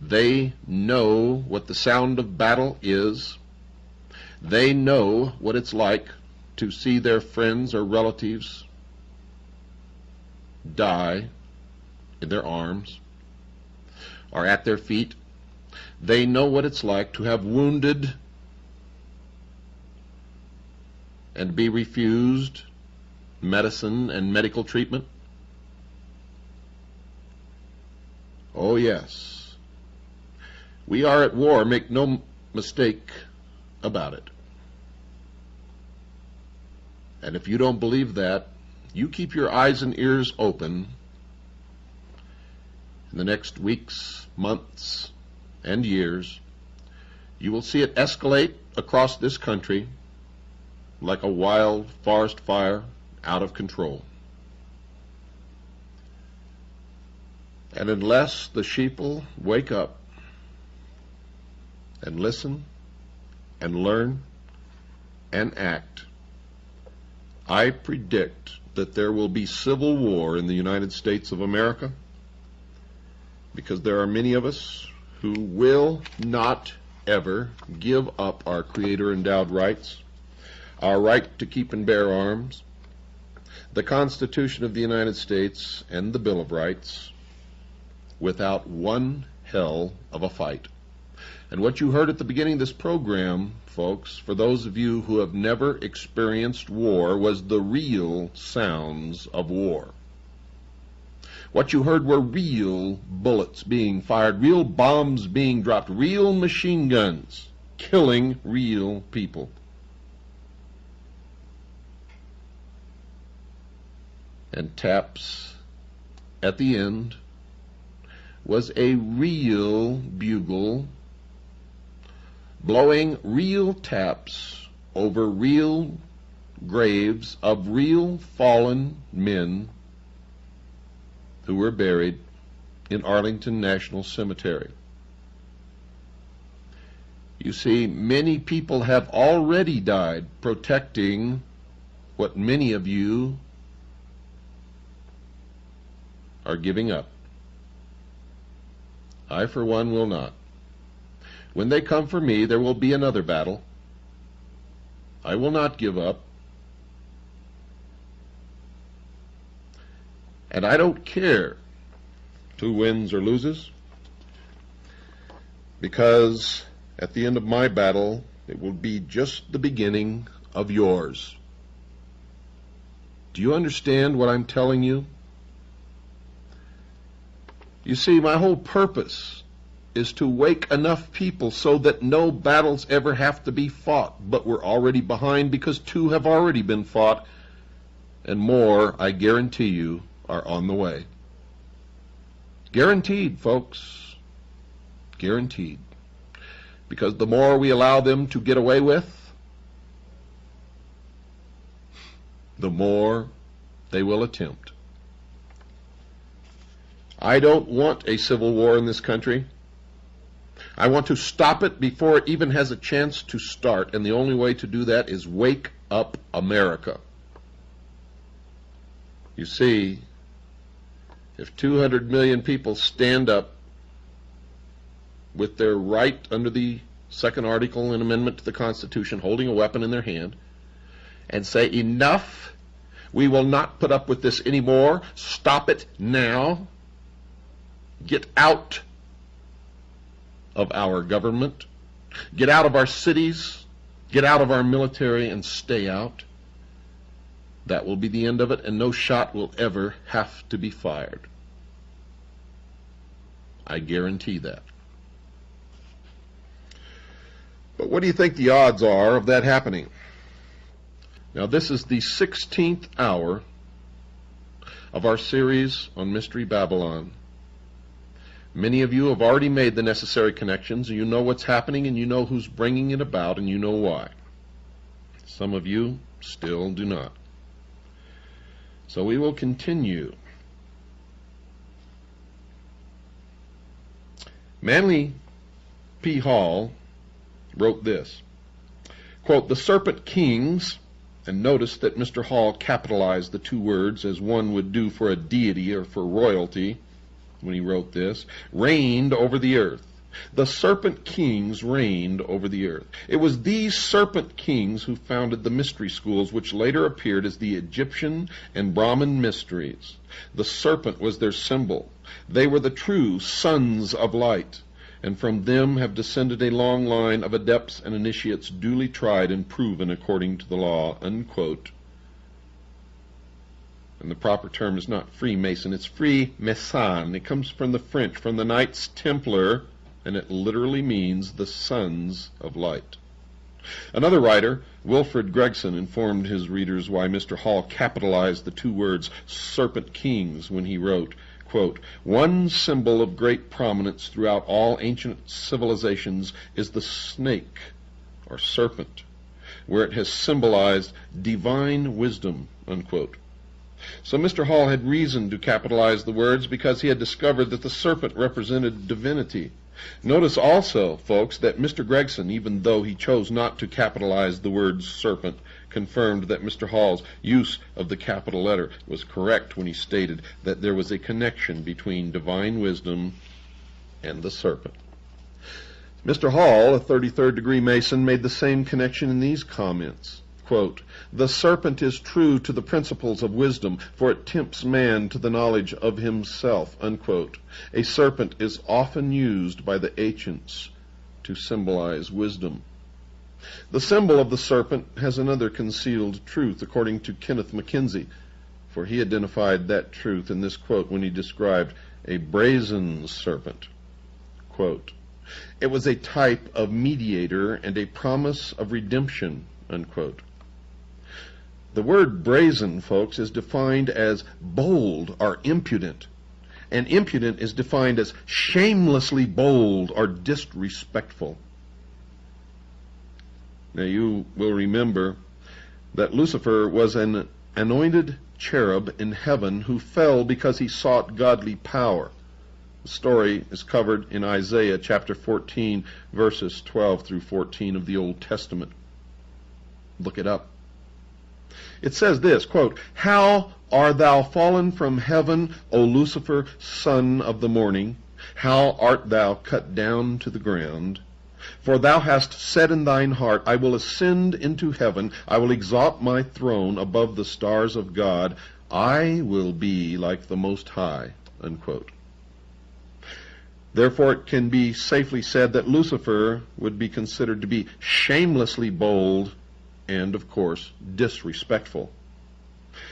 They know what the sound of battle is. They know what it's like to see their friends or relatives die in their arms or at their feet. They know what it's like to have wounded and be refused medicine and medical treatment. Oh yes, we are at war, make no mistake about it. And if you don't believe that, you keep your eyes and ears open in the next weeks, months, and years. You will see it escalate across this country like a wild forest fire, out of control. And unless the sheeple wake up and listen and learn and act, I predict that there will be civil war in the United States of America, because there are many of us who will not ever give up our Creator-endowed rights, our right to keep and bear arms, the Constitution of the United States, and the Bill of Rights, without one hell of a fight. And what you heard at the beginning of this program, folks, for those of you who have never experienced war, was the real sounds of war. What you heard were real bullets being fired, real bombs being dropped, real machine guns killing real people. And taps at the end was a real bugle blowing real taps over real graves of real fallen men who were buried in Arlington National Cemetery. You see, many people have already died protecting what many of you are giving up. I, for one, will not. When they come for me, there will be another battle. I will not give up. And I don't care who wins or loses, because at the end of my battle, it will be just the beginning of yours. Do you understand what I'm telling you? You see, my whole purpose is to wake enough people so that no battles ever have to be fought, but we're already behind because 2 have already been fought, and more, I guarantee you, are on the way. Guaranteed, folks. Guaranteed. Because the more we allow them to get away with, the more they will attempt. I don't want a civil war in this country. I want to stop it before it even has a chance to start, and the only way to do that is wake up America. You see, if 200 million people stand up with their right under the second article and amendment to the Constitution, holding a weapon in their hand, and say, enough, we will not put up with this anymore, stop it now, get out of our government, get out of our cities, get out of our military, and stay out, That will be the end of it, and no shot will ever have to be fired. I guarantee that. But what do you think the odds are of that happening? Now, this is the 16th hour of our series on Mystery Babylon. Many of you have already made the necessary connections. You know what's happening, and you know who's bringing it about, and you know why. Some of you still do not. So we will continue. Manly P. Hall wrote this, quote, "The serpent kings," and notice that Mr. Hall capitalized the two words as one would do for a deity or for royalty when he wrote this, "reigned over the earth." The serpent kings reigned over the earth. It was these serpent kings who founded the mystery schools, which later appeared as the Egyptian and Brahmin mysteries. The serpent was their symbol. They were the true sons of light, and from them have descended a long line of adepts and initiates duly tried and proven according to the law, unquote. And the proper term is not Freemason, it's Freemason. It comes from the French, from the Knights Templar, and it literally means the sons of light. Another writer, Wilfred Gregson, informed his readers why Mr. Hall capitalized the two words serpent kings when he wrote, quote, "One symbol of great prominence throughout all ancient civilizations is the snake, or serpent, where it has symbolized divine wisdom," unquote. So Mr. Hall had reason to capitalize the words because he had discovered that the serpent represented divinity. Notice also, folks, that Mr. Gregson, even though he chose not to capitalize the word serpent, confirmed that Mr. Hall's use of the capital letter was correct when he stated that there was a connection between divine wisdom and the serpent. Mr. Hall, a 33rd degree Mason, made the same connection in these comments. Quote, "The serpent is true to the principles of wisdom, for it tempts man to the knowledge of himself," unquote. A serpent is often used by the ancients to symbolize wisdom. The symbol of the serpent has another concealed truth, according to Kenneth Mackenzie, for he identified that truth in this quote when he described a brazen serpent. Quote, "It was a type of mediator and a promise of redemption," unquote. The word brazen, folks, is defined as bold or impudent, and impudent is defined as shamelessly bold or disrespectful. Now you will remember that Lucifer was an anointed cherub in heaven who fell because he sought godly power. The story is covered in Isaiah chapter 14, verses 12 through 14 of the Old Testament. Look it up. It says this, quote, "How art thou fallen from heaven, O Lucifer, son of the morning? How art thou cut down to the ground? For thou hast said in thine heart, I will ascend into heaven, I will exalt my throne above the stars of God, I will be like the Most High," unquote. Therefore it can be safely said that Lucifer would be considered to be shamelessly bold and, of course, disrespectful.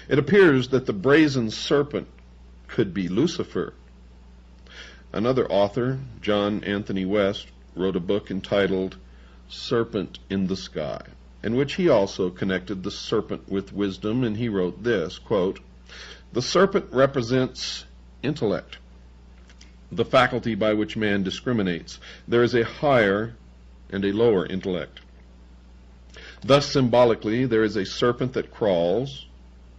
It appears that the brazen serpent could be Lucifer. Another author, John Anthony West, wrote a book entitled Serpent in the Sky, in which he also connected the serpent with wisdom, and he wrote this, quote, "The serpent represents intellect, the faculty by which man discriminates. There is a higher and a lower intellect. Thus, symbolically, there is a serpent that crawls,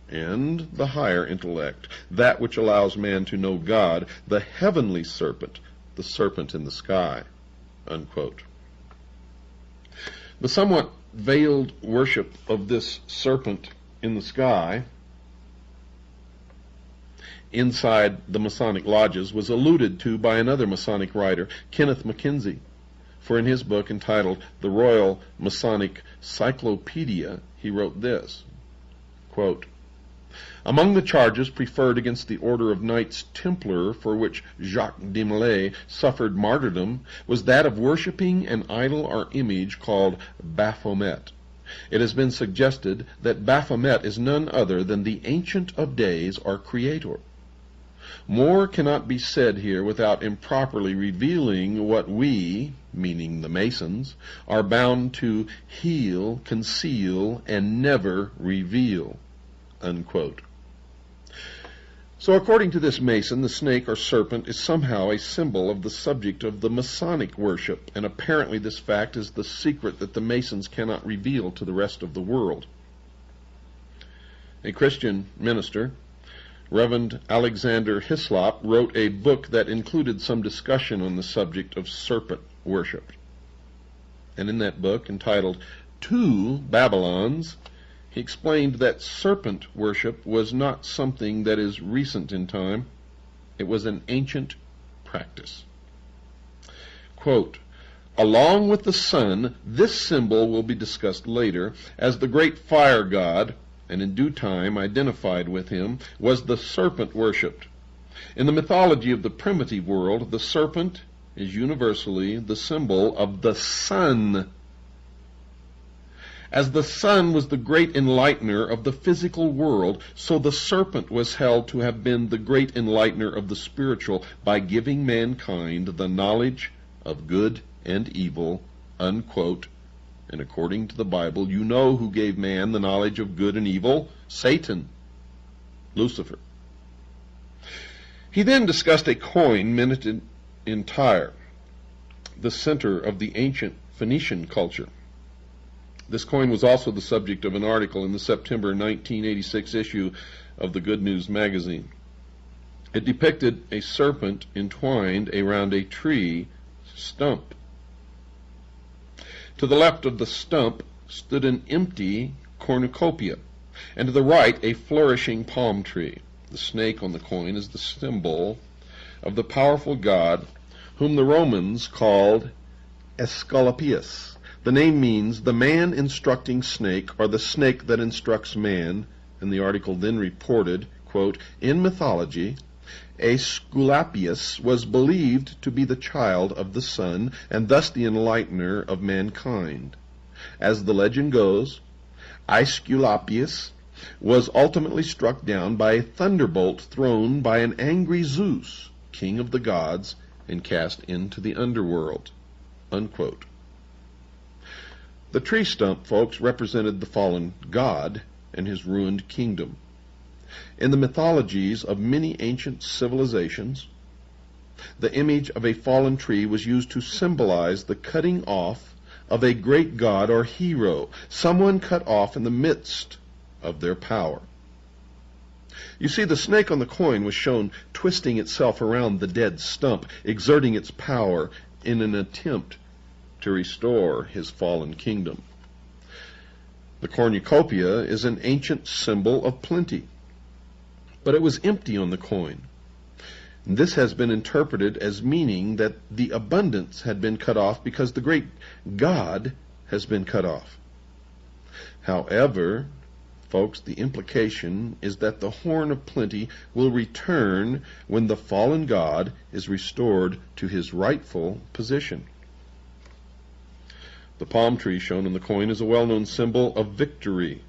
and the higher intellect, that which allows man to know God, the heavenly serpent, the serpent in the sky," unquote. The somewhat veiled worship of this serpent in the sky inside the Masonic lodges was alluded to by another Masonic writer, Kenneth Mackenzie. For in his book entitled The Royal Masonic Cyclopedia, he wrote this, quote, "Among the charges preferred against the Order of Knights Templar, for which Jacques de Molay suffered martyrdom, was that of worshipping an idol or image called Baphomet. It has been suggested that Baphomet is none other than the Ancient of Days, or Creator. More cannot be said here without improperly revealing what we, meaning the Masons, are bound to heal, conceal, and never reveal." Unquote. So according to this Mason, the snake or serpent is somehow a symbol of the subject of the Masonic worship, and apparently this fact is the secret that the Masons cannot reveal to the rest of the world. A Christian minister, Reverend Alexander Hislop, wrote a book that included some discussion on the subject of serpent worship. And in that book, entitled "Two Babylons," he explained that serpent worship was not something that is recent in time. It was an ancient practice. Quote, "Along with the sun, this symbol will be discussed later, as the great fire god, and in due time identified with him, was the serpent worshipped. In the mythology of the primitive world, the serpent is universally the symbol of the sun. As the sun was the great enlightener of the physical world, so the serpent was held to have been the great enlightener of the spiritual by giving mankind the knowledge of good and evil." Unquote. And according to the Bible, you know who gave man the knowledge of good and evil? Satan, Lucifer. He then discussed a coin minted in Tyre, the center of the ancient Phoenician culture. This coin was also the subject of an article in the September 1986 issue of the Good News magazine. It depicted a serpent entwined around a tree stump. To the left of the stump stood an empty cornucopia, and to the right a flourishing palm tree. The snake on the coin is the symbol of the powerful god whom the Romans called Esculapius. The name means the man instructing snake, or the snake that instructs man, and the article then reported, quote, "In mythology, Aesculapius was believed to be the child of the sun, and thus the enlightener of mankind. As the legend goes, Aesculapius was ultimately struck down by a thunderbolt thrown by an angry Zeus, king of the gods, and cast into the underworld." Unquote. The tree stump, folks, represented the fallen god and his ruined kingdom. In the mythologies of many ancient civilizations, the image of a fallen tree was used to symbolize the cutting off of a great god or hero, someone cut off in the midst of their power. You see, the snake on the coin was shown twisting itself around the dead stump, exerting its power in an attempt to restore his fallen kingdom. The cornucopia is an ancient symbol of plenty, but it was empty on the coin. This has been interpreted as meaning that the abundance had been cut off because the great God has been cut off. However, folks, the implication is that the horn of plenty will return when the fallen God is restored to his rightful position. The palm tree shown in the coin is a well-known symbol of victory,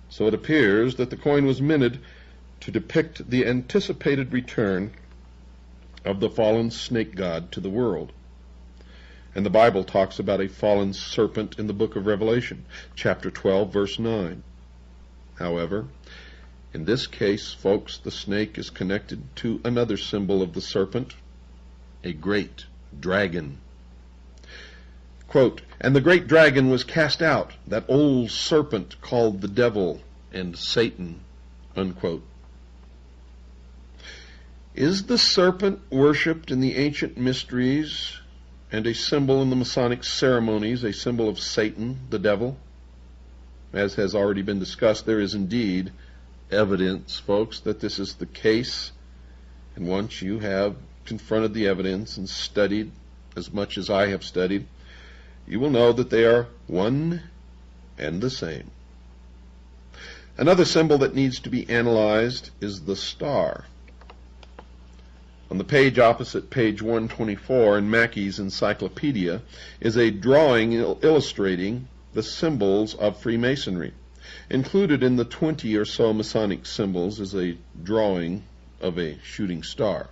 so it appears that the coin was minted to depict the anticipated return of the fallen snake god to the world. And the Bible talks about a fallen serpent in the book of Revelation, chapter 12, verse 9. However, in this case, folks, the snake is connected to another symbol of the serpent, a great dragon. Quote, "And the great dragon was cast out, that old serpent called the devil and Satan." Unquote. Is the serpent worshipped in the ancient mysteries and a symbol in the Masonic ceremonies, a symbol of Satan, the devil? As has already been discussed, there is indeed evidence, folks, that this is the case. And once you have confronted the evidence and studied as much as I have studied, you will know that they are one and the same. Another symbol that needs to be analyzed is the star. On the page opposite page 124 in Mackey's Encyclopedia is a drawing illustrating the symbols of Freemasonry. Included in the 20 or so Masonic symbols is a drawing of a shooting star.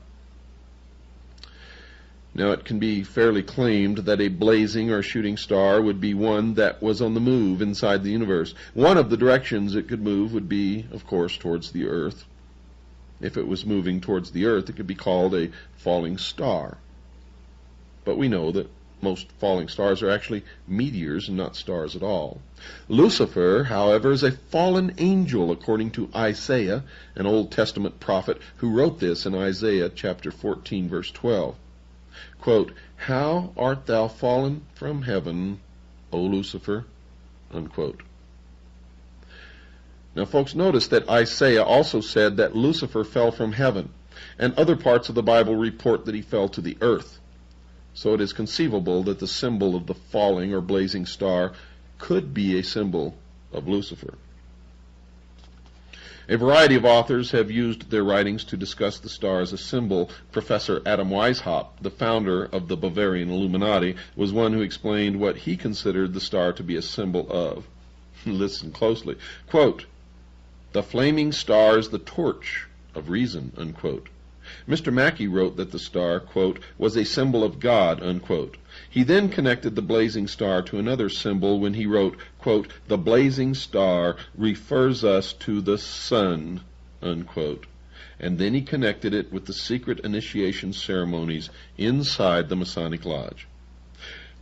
Now, it can be fairly claimed that a blazing or shooting star would be one that was on the move inside the universe. One of the directions it could move would be, of course, towards the earth. If it was moving towards the earth, it could be called a falling star. But we know that most falling stars are actually meteors and not stars at all. Lucifer, however, is a fallen angel, according to Isaiah, an Old Testament prophet who wrote this in Isaiah chapter 14, verse 12. Quote, "How art thou fallen from heaven, O Lucifer?" Unquote. Now, folks, notice that Isaiah also said that Lucifer fell from heaven, and other parts of the Bible report that he fell to the earth. So it is conceivable that the symbol of the falling or blazing star could be a symbol of Lucifer. A variety of authors have used their writings to discuss the star as a symbol. Professor Adam Weishaupt, the founder of the Bavarian Illuminati, was one who explained what he considered the star to be a symbol of. Listen closely. Quote, "The flaming star is the torch of reason," unquote. Mr. Mackey wrote that the star, quote, "was a symbol of God," unquote. He then connected the blazing star to another symbol when he wrote, quote, "The blazing star refers us to the sun," unquote. And then he connected it with the secret initiation ceremonies inside the Masonic Lodge.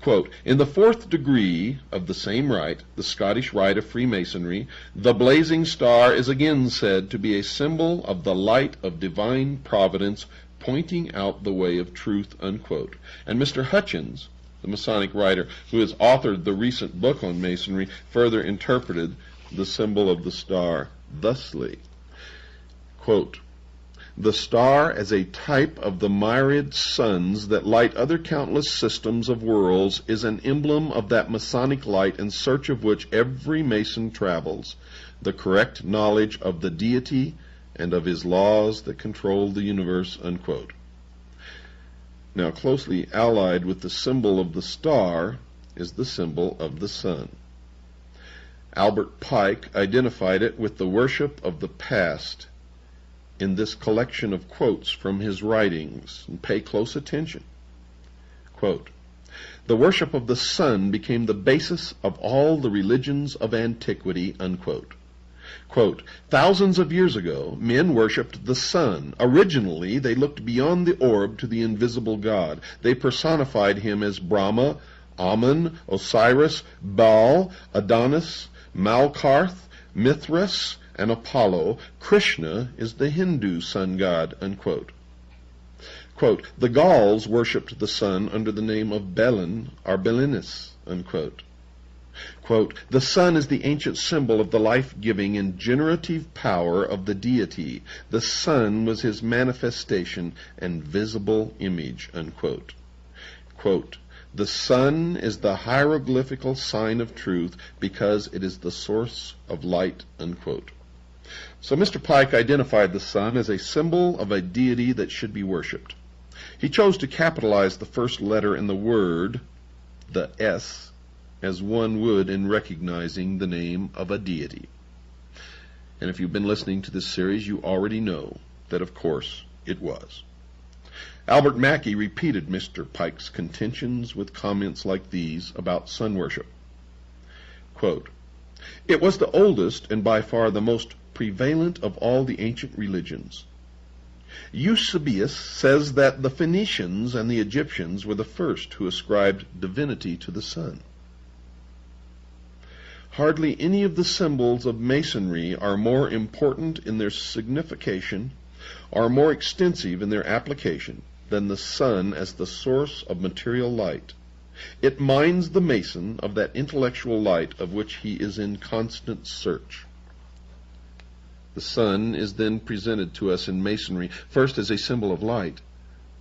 Quote, "In the 4th degree of the same rite, the Scottish rite of Freemasonry, the blazing star is again said to be a symbol of the light of divine providence pointing out the way of truth," unquote. And Mr. Hutchins, the Masonic writer who has authored the recent book on Masonry, further interpreted the symbol of the star thusly. Quote, "The star as a type of the myriad suns that light other countless systems of worlds is an emblem of that Masonic light in search of which every Mason travels, the correct knowledge of the deity and of his laws that control the universe," unquote. Now, closely allied with the symbol of the star is the symbol of the sun. Albert Pike identified it with the worship of the past in this collection of quotes from his writings, and pay close attention. Quote, "The worship of the sun became the basis of all the religions of antiquity," unquote. Quote, "Thousands of years ago, men worshipped the sun. Originally, they looked beyond the orb to the invisible God. They personified him as Brahma, Amun, Osiris, Baal, Adonis, Malkarth, Mithras, and Apollo. Krishna is the Hindu sun god," unquote. Quote, "The Gauls worshipped the sun under the name of Belin or Belinus," unquote. Quote, "The sun is the ancient symbol of the life-giving and generative power of the deity. The sun was his manifestation and visible image," unquote. Quote, "The sun is the hieroglyphical sign of truth because it is the source of light," unquote. So Mr. Pike identified the sun as a symbol of a deity that should be worshipped. He chose to capitalize the first letter in the word, the S, as one would in recognizing the name of a deity. And if you've been listening to this series, you already know that, of course, it was. Albert Mackey repeated Mr. Pike's contentions with comments like these about sun worship. Quote, "It was the oldest and by far the most prevalent of all the ancient religions. Eusebius says that the Phoenicians and the Egyptians were the first who ascribed divinity to the sun. Hardly any of the symbols of Masonry are more important in their signification or more extensive in their application than the sun as the source of material light. It minds the Mason of that intellectual light of which he is in constant search." The sun is then presented to us in Masonry, first as a symbol of light,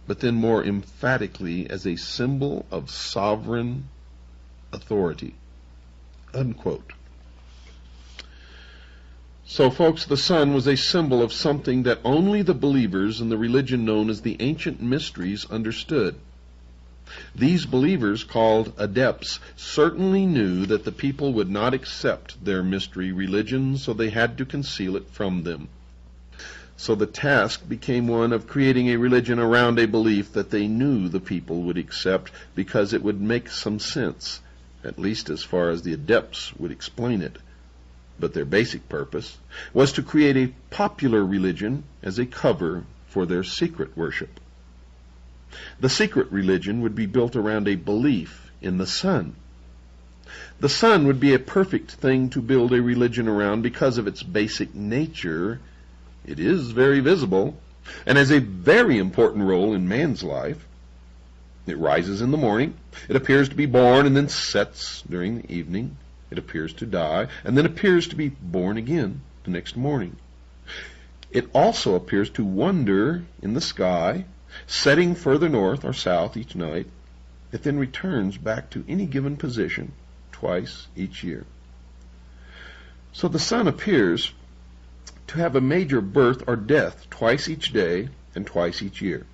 but then more emphatically as a symbol of sovereign authority. Unquote. So, folks, the sun was a symbol of something that only the believers in the religion known as the ancient mysteries understood. These believers, called adepts, certainly knew that the people would not accept their mystery religion, so they had to conceal it from them. So the task became one of creating a religion around a belief that they knew the people would accept because it would make some sense, at least as far as the adepts would explain it. But their basic purpose was to create a popular religion as a cover for their secret worship. The secret religion would be built around a belief in the sun. The sun would be a perfect thing to build a religion around because of its basic nature. It is very visible and has a very important role in man's life. It rises in the morning, it appears to be born and then sets during the evening. It appears to die and then appears to be born again the next morning. It also appears to wander in the sky, setting further north or south each night. It then returns back to any given position twice each year. So the sun appears to have a major birth or death twice each day and twice each year.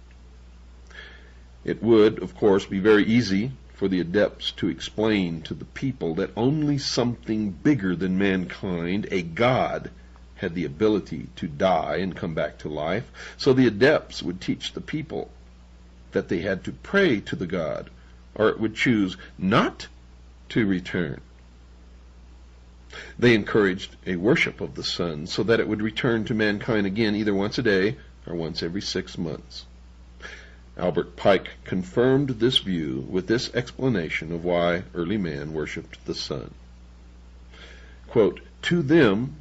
It would, of course, be very easy for the adepts to explain to the people that only something bigger than mankind, a God, had the ability to die and come back to life. So the adepts would teach the people that they had to pray to the God, or it would choose not to return. They encouraged a worship of the sun so that it would return to mankind again either once a day or once every 6 months. Albert Pike confirmed this view with this explanation of why early man worshipped the sun. Quote, "To them,"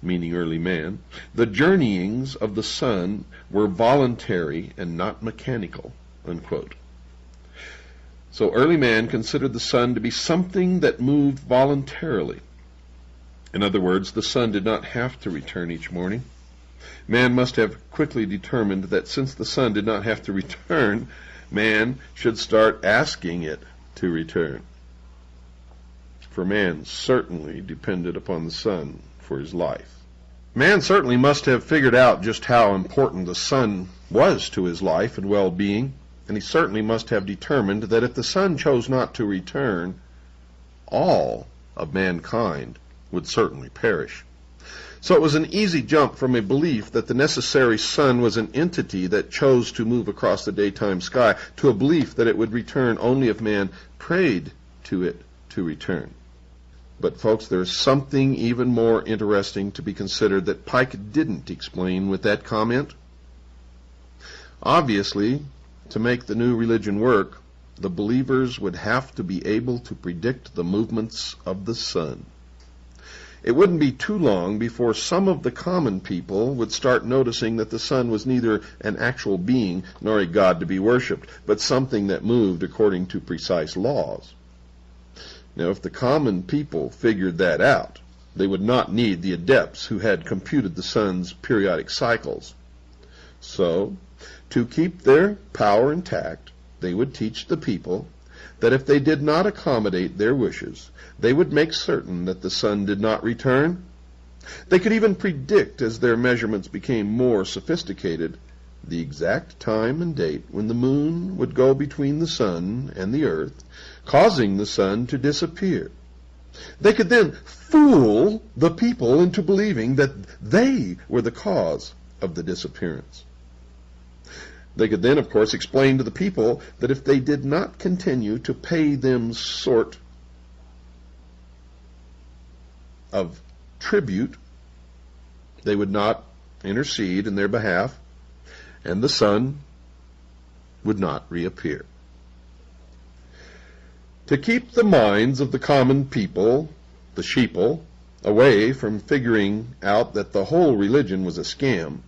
meaning early man, "the journeyings of the sun were voluntary and not mechanical." Unquote. So early man considered the sun to be something that moved voluntarily. In other words, the sun did not have to return each morning. Man must have quickly determined that since the sun did not have to return, man should start asking it to return. For man certainly depended upon the sun for his life. Man certainly must have figured out just how important the sun was to his life and well-being, and he certainly must have determined that if the sun chose not to return, all of mankind would certainly perish. So it was an easy jump from a belief that the necessary sun was an entity that chose to move across the daytime sky to a belief that it would return only if man prayed to it to return. But folks, there's something even more interesting to be considered that Pike didn't explain with that comment. Obviously, to make the new religion work, the believers would have to be able to predict the movements of the sun. It wouldn't be too long before some of the common people would start noticing that the sun was neither an actual being nor a god to be worshipped, but something that moved according to precise laws. Now, if the common people figured that out, they would not need the adepts who had computed the sun's periodic cycles. So, to keep their power intact, they would teach the people that if they did not accommodate their wishes, they would make certain that the sun did not return. They could even predict, as their measurements became more sophisticated, the exact time and date when the moon would go between the sun and the earth, causing the sun to disappear. They could then fool the people into believing that they were the cause of the disappearance. They could then, of course, explain to the people that if they did not continue to pay them sort of tribute, they would not intercede in their behalf, and the sun would not reappear. To keep the minds of the common people, the sheeple, away from figuring out that the whole religion was a scam,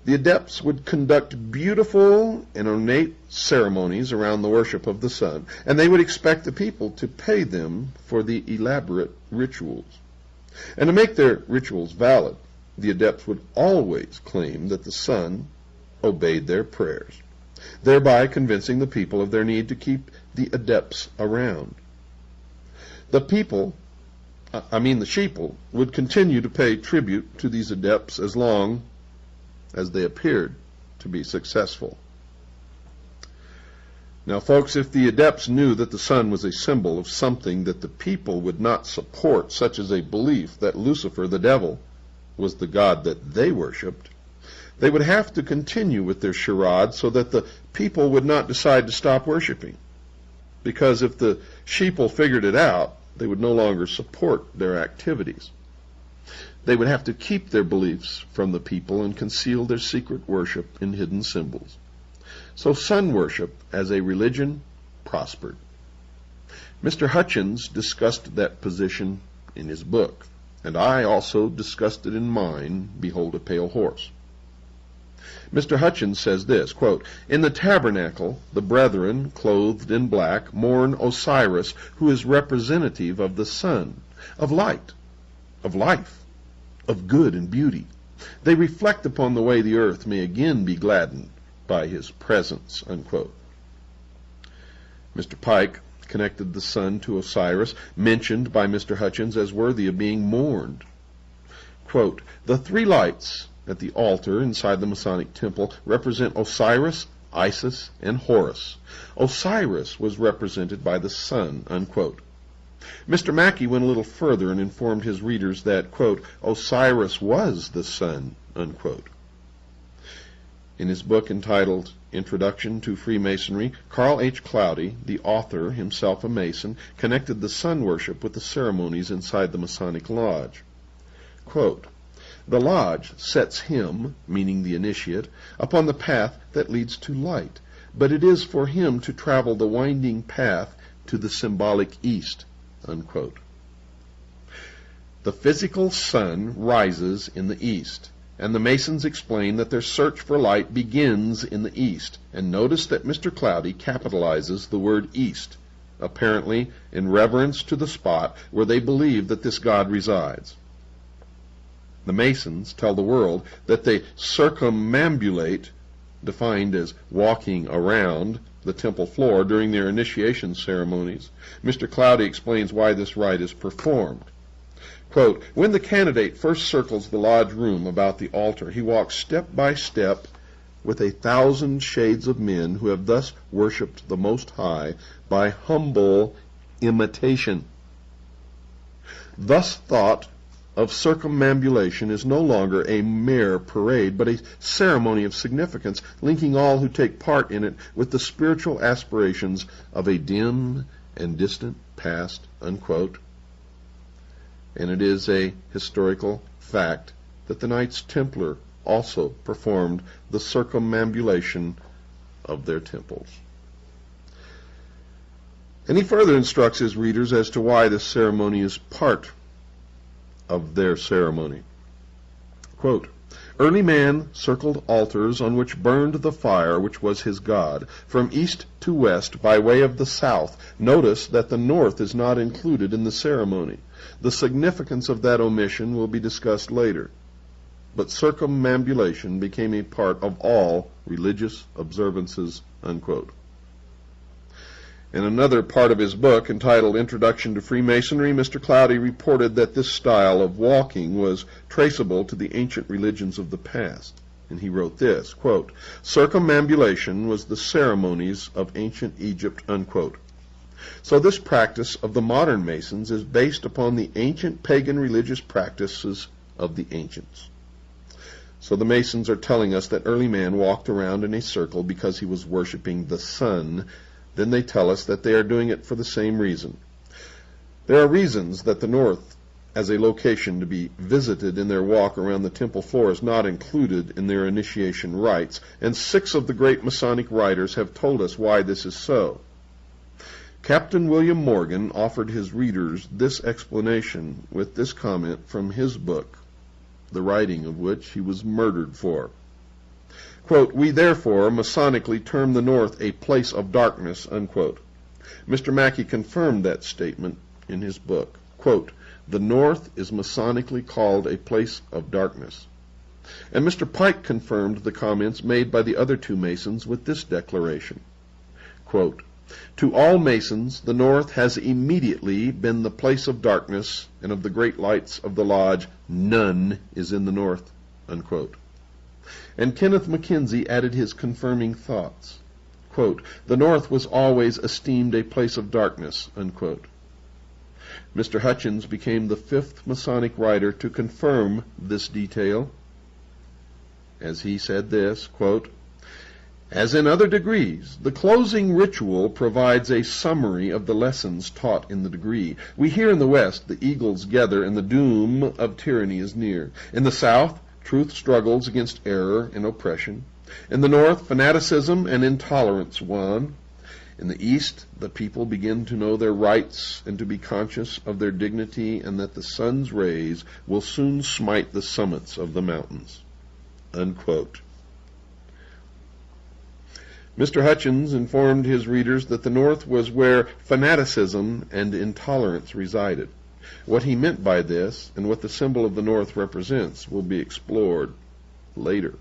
the adepts would conduct beautiful and ornate ceremonies around the worship of the sun, and they would expect the people to pay them for the elaborate rituals. And to make their rituals valid, the adepts would always claim that the sun obeyed their prayers, thereby convincing the people of their need to keep the adepts around. The sheeple, would continue to pay tribute to these adepts as long as they appeared to be successful. Now, folks, if the adepts knew that the sun was a symbol of something that the people would not support, such as a belief that Lucifer, the devil, was the god that they worshipped, they would have to continue with their charade so that the people would not decide to stop worshiping. Because if the sheeple figured it out, they would no longer support their activities. They would have to keep their beliefs from the people and conceal their secret worship in hidden symbols. So sun worship as a religion prospered. Mr. Hutchins discussed that position in his book, and I also discussed it in mine, Behold a Pale Horse. Mr. Hutchins says this, quote, "In the tabernacle, the brethren, clothed in black, mourn Osiris, who is representative of the sun, of light, of life, of good and beauty. They reflect upon the way the earth may again be gladdened by his presence," unquote. Mr. Pike connected the sun to Osiris, mentioned by Mr. Hutchins as worthy of being mourned. Quote, "The three lights at the altar inside the Masonic temple represent Osiris, Isis, and Horus. Osiris was represented by the sun," unquote. Mr. Mackey went a little further and informed his readers that, quote, "Osiris was the sun," unquote. In his book entitled Introduction to Freemasonry, Carl H. Cloudy, the author, himself a Mason, connected the sun worship with the ceremonies inside the Masonic Lodge. Quote, "The lodge sets him," meaning the initiate, "upon the path that leads to light, but it is for him to travel the winding path to the symbolic east," unquote. The physical sun rises in the east, and the Masons explain that their search for light begins in the east. And notice that Mr. Cloudy capitalizes the word east, apparently in reverence to the spot where they believe that this god resides. The Masons tell the world that they circumambulate, defined as walking around, the temple floor during their initiation ceremonies. Mr. Cloudy explains why this rite is performed. Quote, "When the candidate first circles the lodge room about the altar, he walks step by step with 1,000 shades of men who have thus worshipped the Most High by humble imitation. Thus thought of circumambulation is no longer a mere parade, but a ceremony of significance, linking all who take part in it with the spiritual aspirations of a dim and distant past," unquote. And it is a historical fact that the Knights Templar also performed the circumambulation of their temples. And he further instructs his readers as to why this ceremony is part of their ceremony. Quote, "Early man circled altars on which burned the fire which was his god, from east to west by way of the south. Notice that the north is not included in the ceremony. The significance of that omission will be discussed later. But circumambulation became a part of all religious observances," unquote. In another part of his book, entitled Introduction to Freemasonry, Mr. Cloudy reported that this style of walking was traceable to the ancient religions of the past. And he wrote this, quote, "Circumambulation was the ceremonies of ancient Egypt," unquote. So this practice of the modern Masons is based upon the ancient pagan religious practices of the ancients. So the Masons are telling us that early man walked around in a circle because he was worshiping the sun. Then they tell us that they are doing it for the same reason. There are reasons that the north as a location to be visited in their walk around the temple floor is not included in their initiation rites, and 6 of the great Masonic writers have told us why this is so. Captain William Morgan offered his readers this explanation with this comment from his book, the writing of which he was murdered for. Quote, "We therefore Masonically term the north a place of darkness," unquote. Mr. Mackey confirmed that statement in his book. Quote, "The north is Masonically called a place of darkness." And Mr. Pike confirmed the comments made by the other 2 Masons with this declaration. Quote, "To all Masons, the north has immediately been the place of darkness, and of the great lights of the lodge, none is in the north," unquote. And Kenneth Mackenzie added his confirming thoughts. quote, "The North was always esteemed a place of darkness," unquote. Mr. Hutchins became the fifth Masonic writer to confirm this detail, as he said this, quote, "As in other degrees, the closing ritual provides a summary of the lessons taught in the degree. We hear in the West the eagles gather and the doom of tyranny is near. In the South, truth struggles against error and oppression. In the North, fanaticism and intolerance won. In the East, the people begin to know their rights and to be conscious of their dignity and that the sun's rays will soon smite the summits of the mountains," unquote. Mr. Hutchins informed his readers that the North was where fanaticism and intolerance resided. What he meant by this and what the symbol of the North represents will be explored later.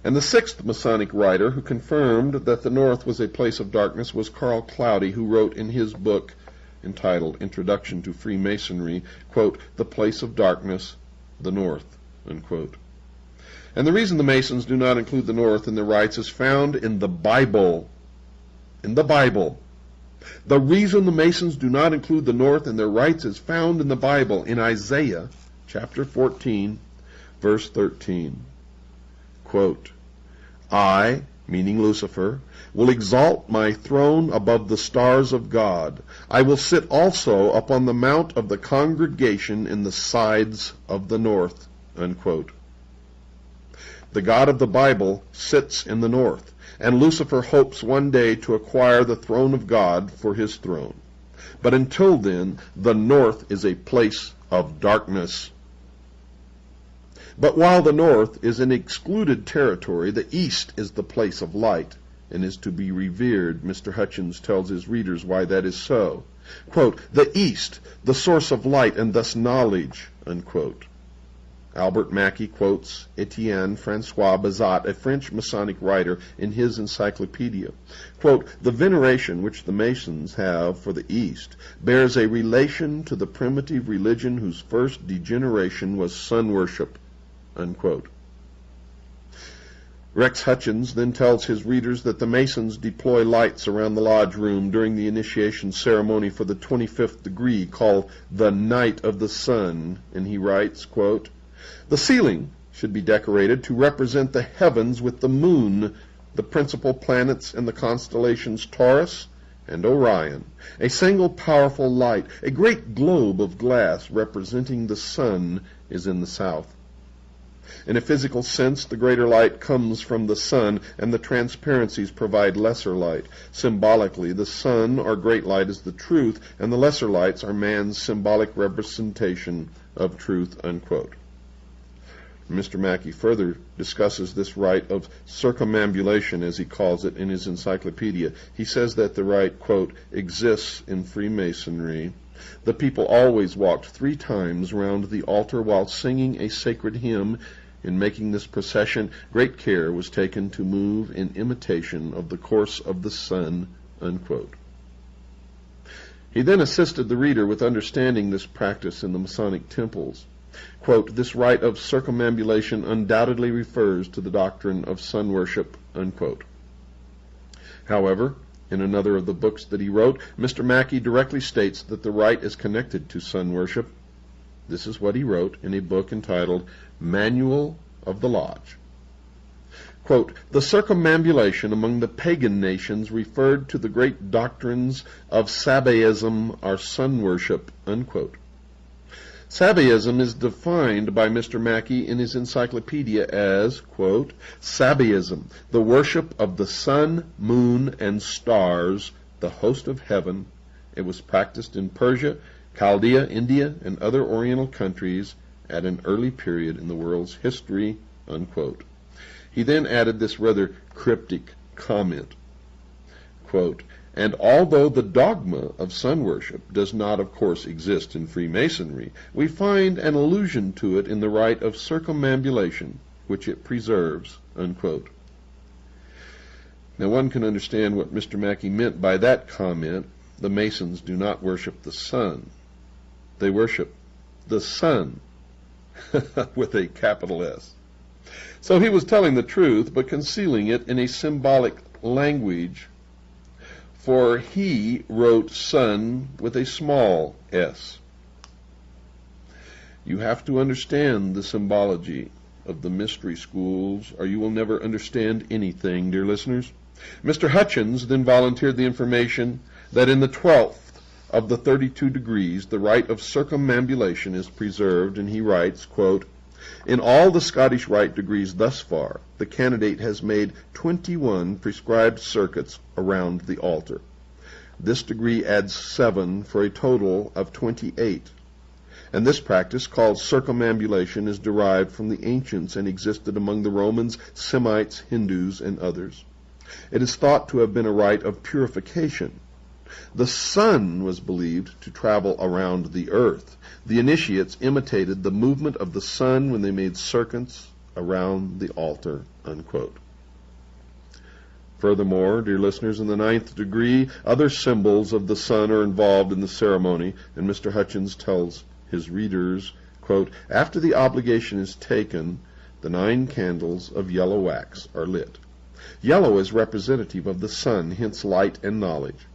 And the sixth Masonic writer who confirmed that the North was a place of darkness was Carl Cloudy, who wrote in his book entitled Introduction to Freemasonry, quote, "The place of darkness, the North," unquote. And the reason the Masons do not include the North in their rites is found in the Bible. In the Bible. The reason the Masons do not include the North in their rites is found in the Bible, in Isaiah chapter 14, verse 13. Quote, "I," meaning Lucifer, "will exalt my throne above the stars of God. I will sit also upon the mount of the congregation in the sides of the north," unquote. The God of the Bible sits in the north, and Lucifer hopes one day to acquire the throne of God for his throne. But until then, the north is a place of darkness. But while the North is an excluded territory, the East is the place of light and is to be revered. Mr. Hutchins tells his readers why that is so. Quote, "The East, the source of light and thus knowledge," unquote. Albert Mackey quotes Etienne Francois Bazat, a French Masonic writer, in his encyclopedia. Quote, "The veneration which the Masons have for the East bears a relation to the primitive religion whose first degeneration was sun worship," unquote. Rex Hutchins then tells his readers that the Masons deploy lights around the lodge room during the initiation ceremony for the 25th degree, called the Night of the Sun, and he writes, quote, "The ceiling should be decorated to represent the heavens with the moon, the principal planets and the constellations Taurus and Orion, a single powerful light, a great globe of glass representing the sun is in the south. In a physical sense, the greater light comes from the sun, and the transparencies provide lesser light. Symbolically, the sun or great light is the truth, and the lesser lights are man's symbolic representation of truth," unquote. Mr. Mackey further discusses this rite of circumambulation, as he calls it, in his encyclopedia. He says that the rite, quote, "exists in Freemasonry. The people always walked 3 times round the altar while singing a sacred hymn. In making this procession, great care was taken to move in imitation of the course of the sun," unquote. He then assisted the reader with understanding this practice in the Masonic temples. Quote, "This rite of circumambulation undoubtedly refers to the doctrine of sun worship," unquote. However, in another of the books that he wrote, Mr. Mackey directly states that the rite is connected to sun worship. This is what he wrote in a book entitled Manual of the Lodge. Quote, "The circumambulation among the pagan nations referred to the great doctrines of Sabaism or sun worship," unquote. Sabaism is defined by Mr. Mackey in his encyclopedia as, quote, "Sabaism, the worship of the sun, moon, and stars, the host of heaven. It was practiced in Persia, Chaldea, India, and other Oriental countries at an early period in the world's history," unquote. He then added this rather cryptic comment, quote, "And although the dogma of sun worship does not, of course, exist in Freemasonry, we find an allusion to it in the rite of circumambulation, which it preserves," unquote. Now one can understand what Mr. Mackey meant by that comment. The Masons do not worship the sun. They worship the sun, with a capital S. So he was telling the truth, but concealing it in a symbolic language, for he wrote son with a small s. You have to understand the symbology of the mystery schools, or you will never understand anything, dear listeners. Mr. Hutchins then volunteered the information that in the 12th of the 32 degrees, the rite of circumambulation is preserved, and he writes, quote, in all the Scottish rite degrees thus far, the candidate has made 21 prescribed circuits around the altar. This degree adds 7 for a total of 28. And this practice, called circumambulation, is derived from the ancients and existed among the Romans, Semites, Hindus, and others. It is thought to have been a rite of purification. The sun was believed to travel around the earth. The initiates imitated the movement of the sun when they made circuits around the altar, unquote. Furthermore, dear listeners, in the 9th degree, other symbols of the sun are involved in the ceremony, and Mr. Hutchins tells his readers, quote, after the obligation is taken, the 9 candles of yellow wax are lit. Yellow is representative of the sun, hence light and knowledge.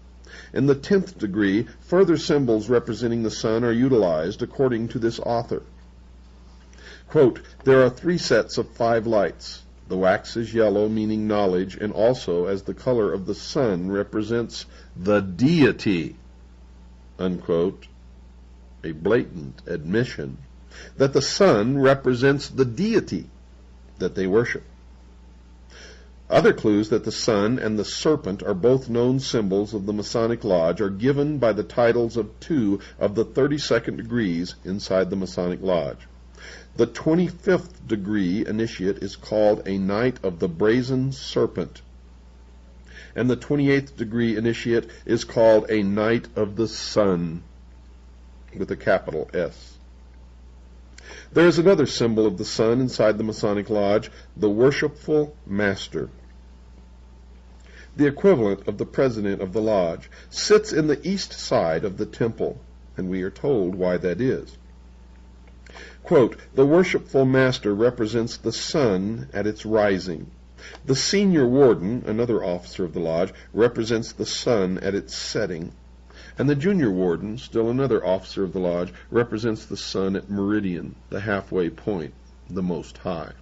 In the 10th degree, further symbols representing the sun are utilized according to this author. Quote, there are 3 sets of 5 lights. The wax is yellow, meaning knowledge, and also as the color of the sun represents the deity, unquote, a blatant admission that the sun represents the deity that they worship. Other clues that the sun and the serpent are both known symbols of the Masonic Lodge are given by the titles of 2 of the 32nd degrees inside the Masonic Lodge. The 25th degree initiate is called a Knight of the Brazen Serpent, and the 28th degree initiate is called a Knight of the Sun, with a capital S. There is another symbol of the sun inside the Masonic Lodge, the Worshipful Master. The equivalent of the president of the lodge sits in the east side of the temple, and we are told why that is. Quote, the Worshipful Master represents the sun at its rising. The Senior Warden, another officer of the lodge, represents the sun at its setting. And the Junior Warden, still another officer of the lodge, represents the sun at meridian, the halfway point, the Most High.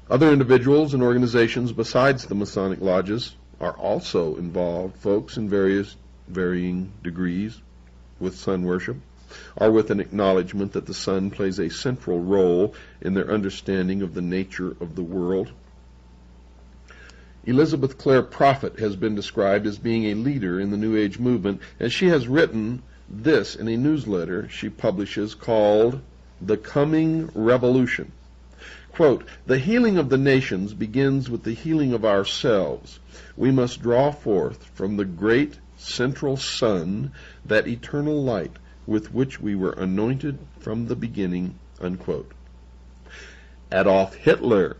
Other individuals and organizations besides the Masonic lodges are also involved, folks, in varying degrees with sun worship, or with an acknowledgement that the sun plays a central role in their understanding of the nature of the world. Elizabeth Clare Prophet has been described as being a leader in the New Age movement, and she has written this in a newsletter she publishes called The Coming Revolution. Quote, the healing of the nations begins with the healing of ourselves. We must draw forth from the great central sun that eternal light with which we were anointed from the beginning, unquote. Adolf Hitler,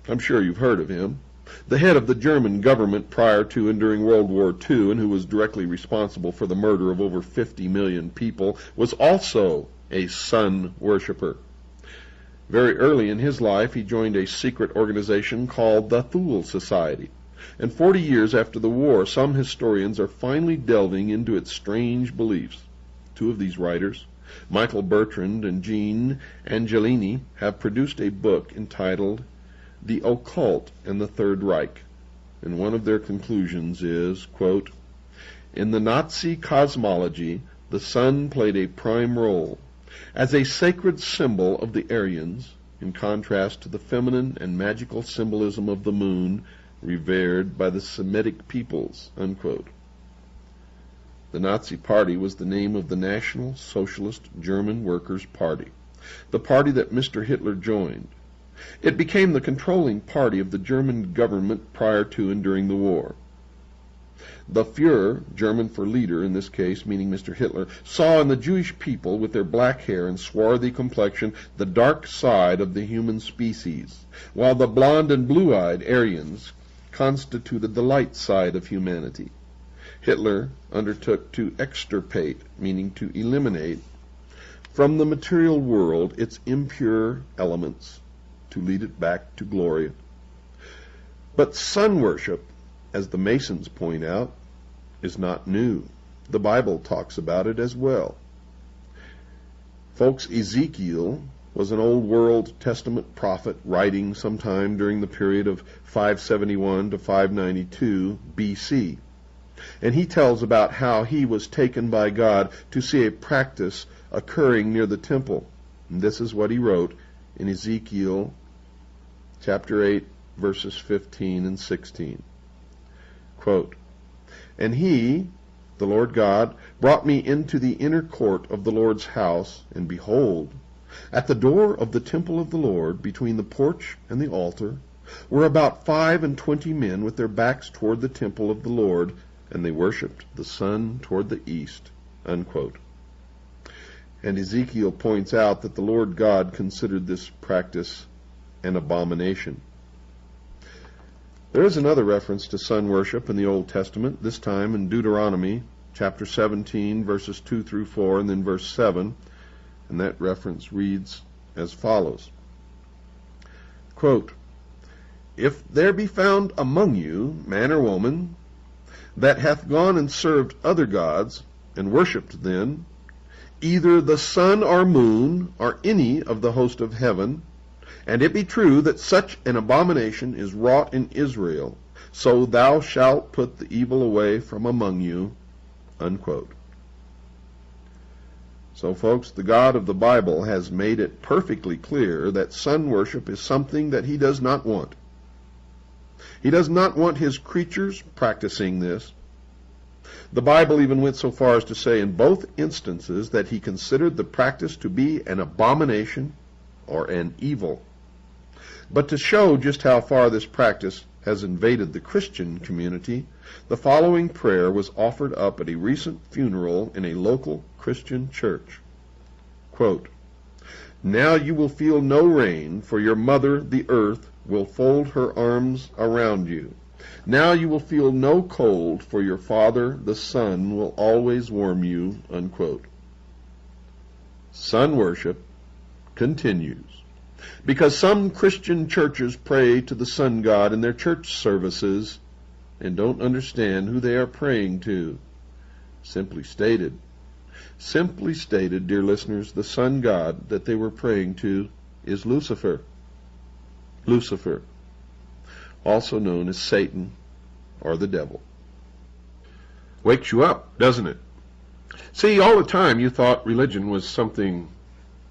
I'm sure you've heard of him, the head of the German government prior to and during World War II, and who was directly responsible for the murder of over 50 million people, was also a sun worshiper. Very early in his life, he joined a secret organization called the Thule Society. And 40 years after the war, some historians are finally delving into its strange beliefs. 2 of these writers, Michael Bertrand and Jean Angelini, have produced a book entitled The Occult and the Third Reich. And one of their conclusions is, quote, in the Nazi cosmology, the sun played a prime role as a sacred symbol of the Aryans, in contrast to the feminine and magical symbolism of the moon revered by the Semitic peoples, unquote. The Nazi Party was the name of the National Socialist German Workers' Party, the party that Mr. Hitler joined. It became the controlling party of the German government prior to and during the war. The Führer, German for leader in this case, meaning Mr. Hitler, saw in the Jewish people with their black hair and swarthy complexion the dark side of the human species, while the blonde and blue-eyed Aryans constituted the light side of humanity. Hitler undertook to extirpate, meaning to eliminate, from the material world its impure elements, to lead it back to glory. But sun worship, as the Masons point out, is not new. The Bible talks about it as well. Folks, Ezekiel was an Old World Testament prophet writing sometime during the period of 571 to 592 BC. And he tells about how he was taken by God to see a practice occurring near the temple. And this is what he wrote in Ezekiel chapter 8, verses 15 and 16. Quote, "And he, the Lord God, brought me into the inner court of the Lord's house, and behold, at the door of the temple of the Lord, between the porch and the altar, were about 25 men with their backs toward the temple of the Lord, and they worshipped the sun toward the east." Unquote. And Ezekiel points out that the Lord God considered this practice an abomination. There is another reference to sun worship in the Old Testament, this time in Deuteronomy chapter 17, verses 2 through 4, and then verse 7, and that reference reads as follows. Quote, "If there be found among you man or woman that hath gone and served other gods, and worshipped them, either the sun or moon, or any of the host of heaven, and it be true that such an abomination is wrought in Israel, so thou shalt put the evil away from among you." Unquote. So, folks, the God of the Bible has made it perfectly clear that sun worship is something that he does not want. He does not want his creatures practicing this. The Bible even went so far as to say in both instances that he considered the practice to be an abomination or an evil. But to show just how far this practice has invaded the Christian community, the following prayer was offered up at a recent funeral in a local Christian church. Quote, "Now you will feel no rain, for your mother, the earth, will fold her arms around you. Now you will feel no cold, for your father, the sun, will always warm you." Unquote. Sun worship continues because some Christian churches pray to the sun god in their church services and don't understand who they are praying to. Simply stated, dear listeners, the sun god that they were praying to is Lucifer. Lucifer, also known as Satan or the devil. Wakes you up, doesn't it? See, all the time you thought religion was something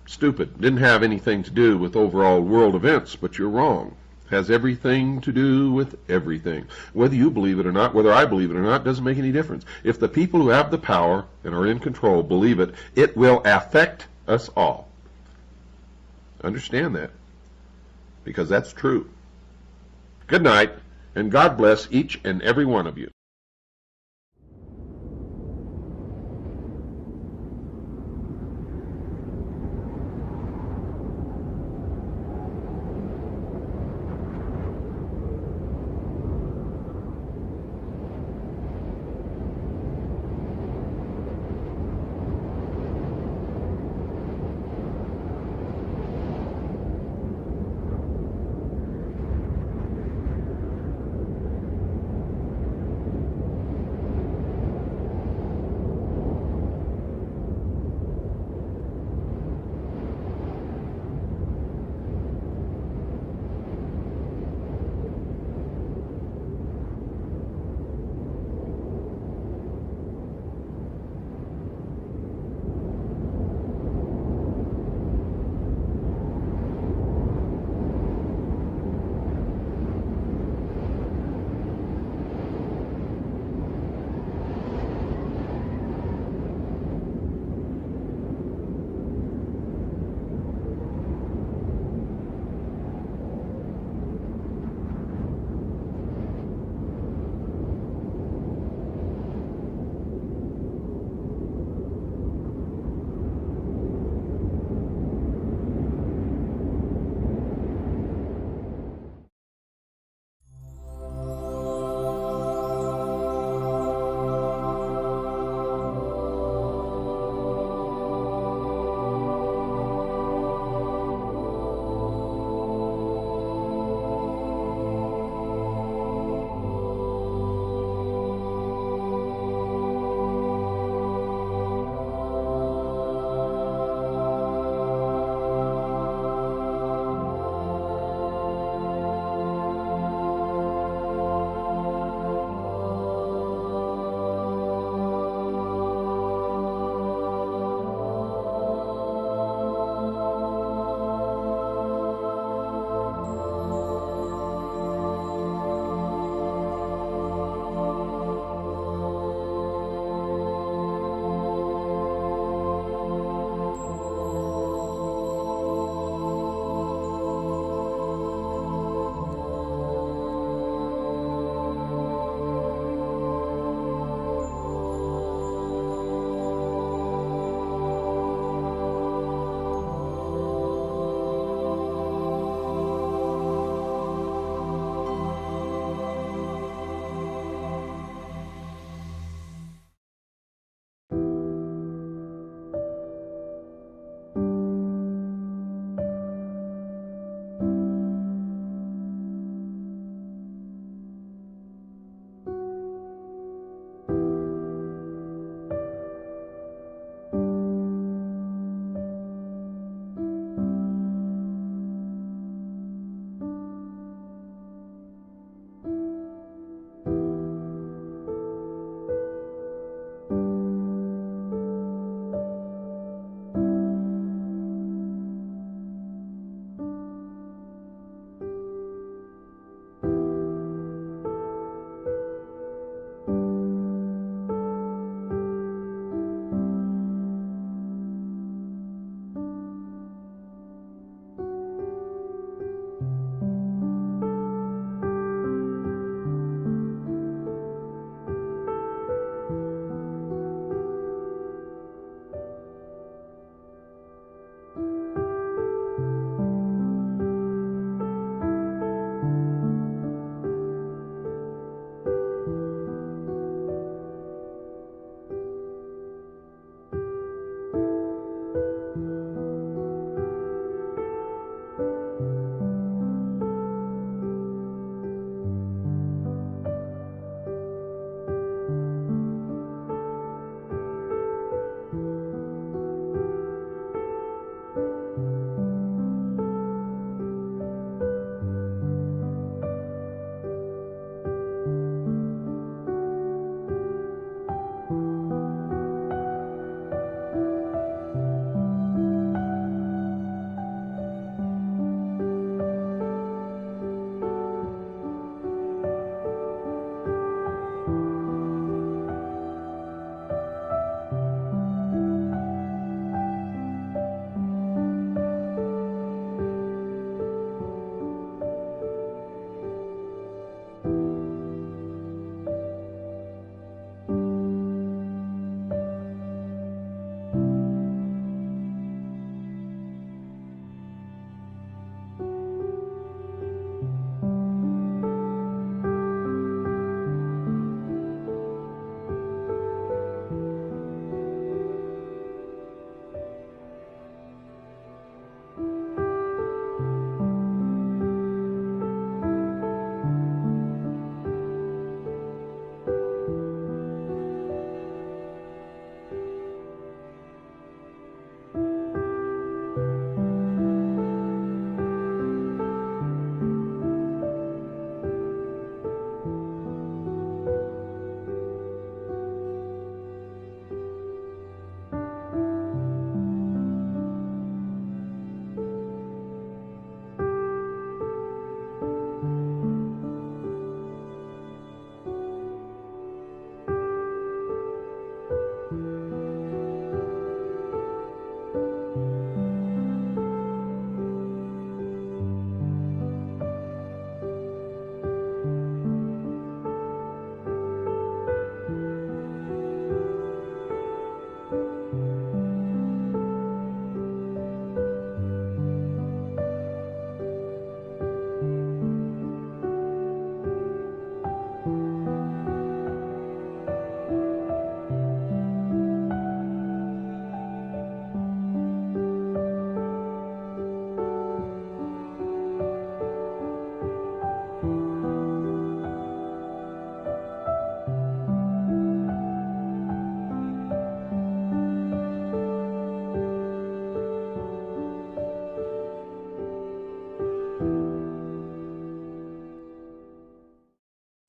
stupid, didn't have anything to do with overall world events, but you're wrong. It has everything to do with everything. Whether you believe it or not, whether I believe it or not, doesn't make any difference. If the people who have the power and are in control believe it, it will affect us all. Understand that, because that's true. Good night, and God bless each and every one of you.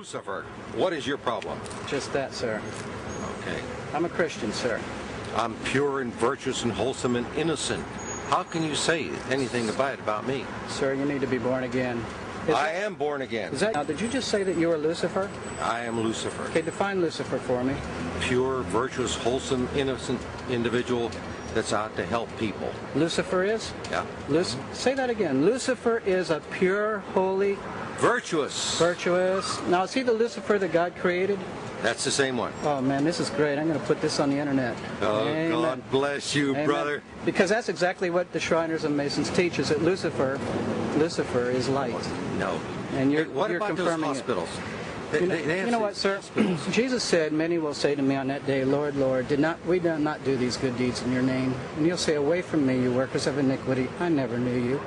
Lucifer, what is your problem? Just that, sir. Okay. I'm a Christian, sir. I'm pure and virtuous and wholesome and innocent. How can you say anything about me? Sir, you need to be born again. I am born again. Now, did you just say that you are Lucifer? I am Lucifer. Okay, define Lucifer for me. Pure, virtuous, wholesome, innocent individual that's out to help people. Lucifer is? Yeah. Say that again. Lucifer is a pure, holy, virtuous. Now, is he the Lucifer that God created? That's the same one. Oh, man, this is great. I'm going to put this on the internet. Oh, Amen. God bless you, Amen. brother. Because that's exactly what the Shriners and Masons teach, is that Lucifer is light. No. And you're what about confirming those hospitals? You know what, sir? Jesus said, many will say to me on that day, Lord, Lord, we did not do these good deeds in your name? And you'll say, away from me, you workers of iniquity. I never knew you.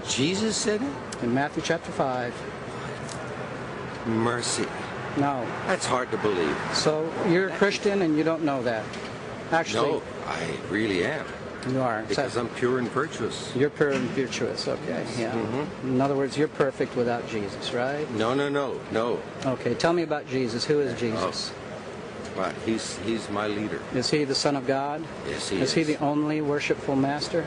Jesus said it? In Matthew chapter 5. Mercy. No. That's hard to believe. So you're a Christian and you don't know that? Actually, no, I really am. You are. Because I'm pure and virtuous. You're pure and virtuous, okay. Yeah. In other words, you're perfect without Jesus, right? No. Okay, tell me about Jesus. Who is Jesus? Well, he's my leader. Is he the Son of God? Yes, he is. Is he the only worshipful master?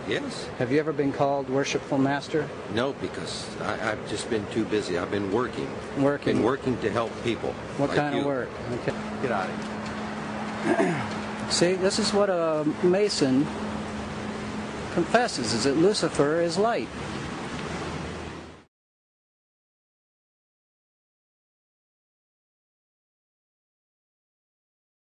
Yes. Have you ever been called worshipful master? No, because I've just been too busy. I've been working. Been working to help people. What like kind you. of work? Okay. Get out of here. See, this is what a Mason confesses, is that Lucifer is light.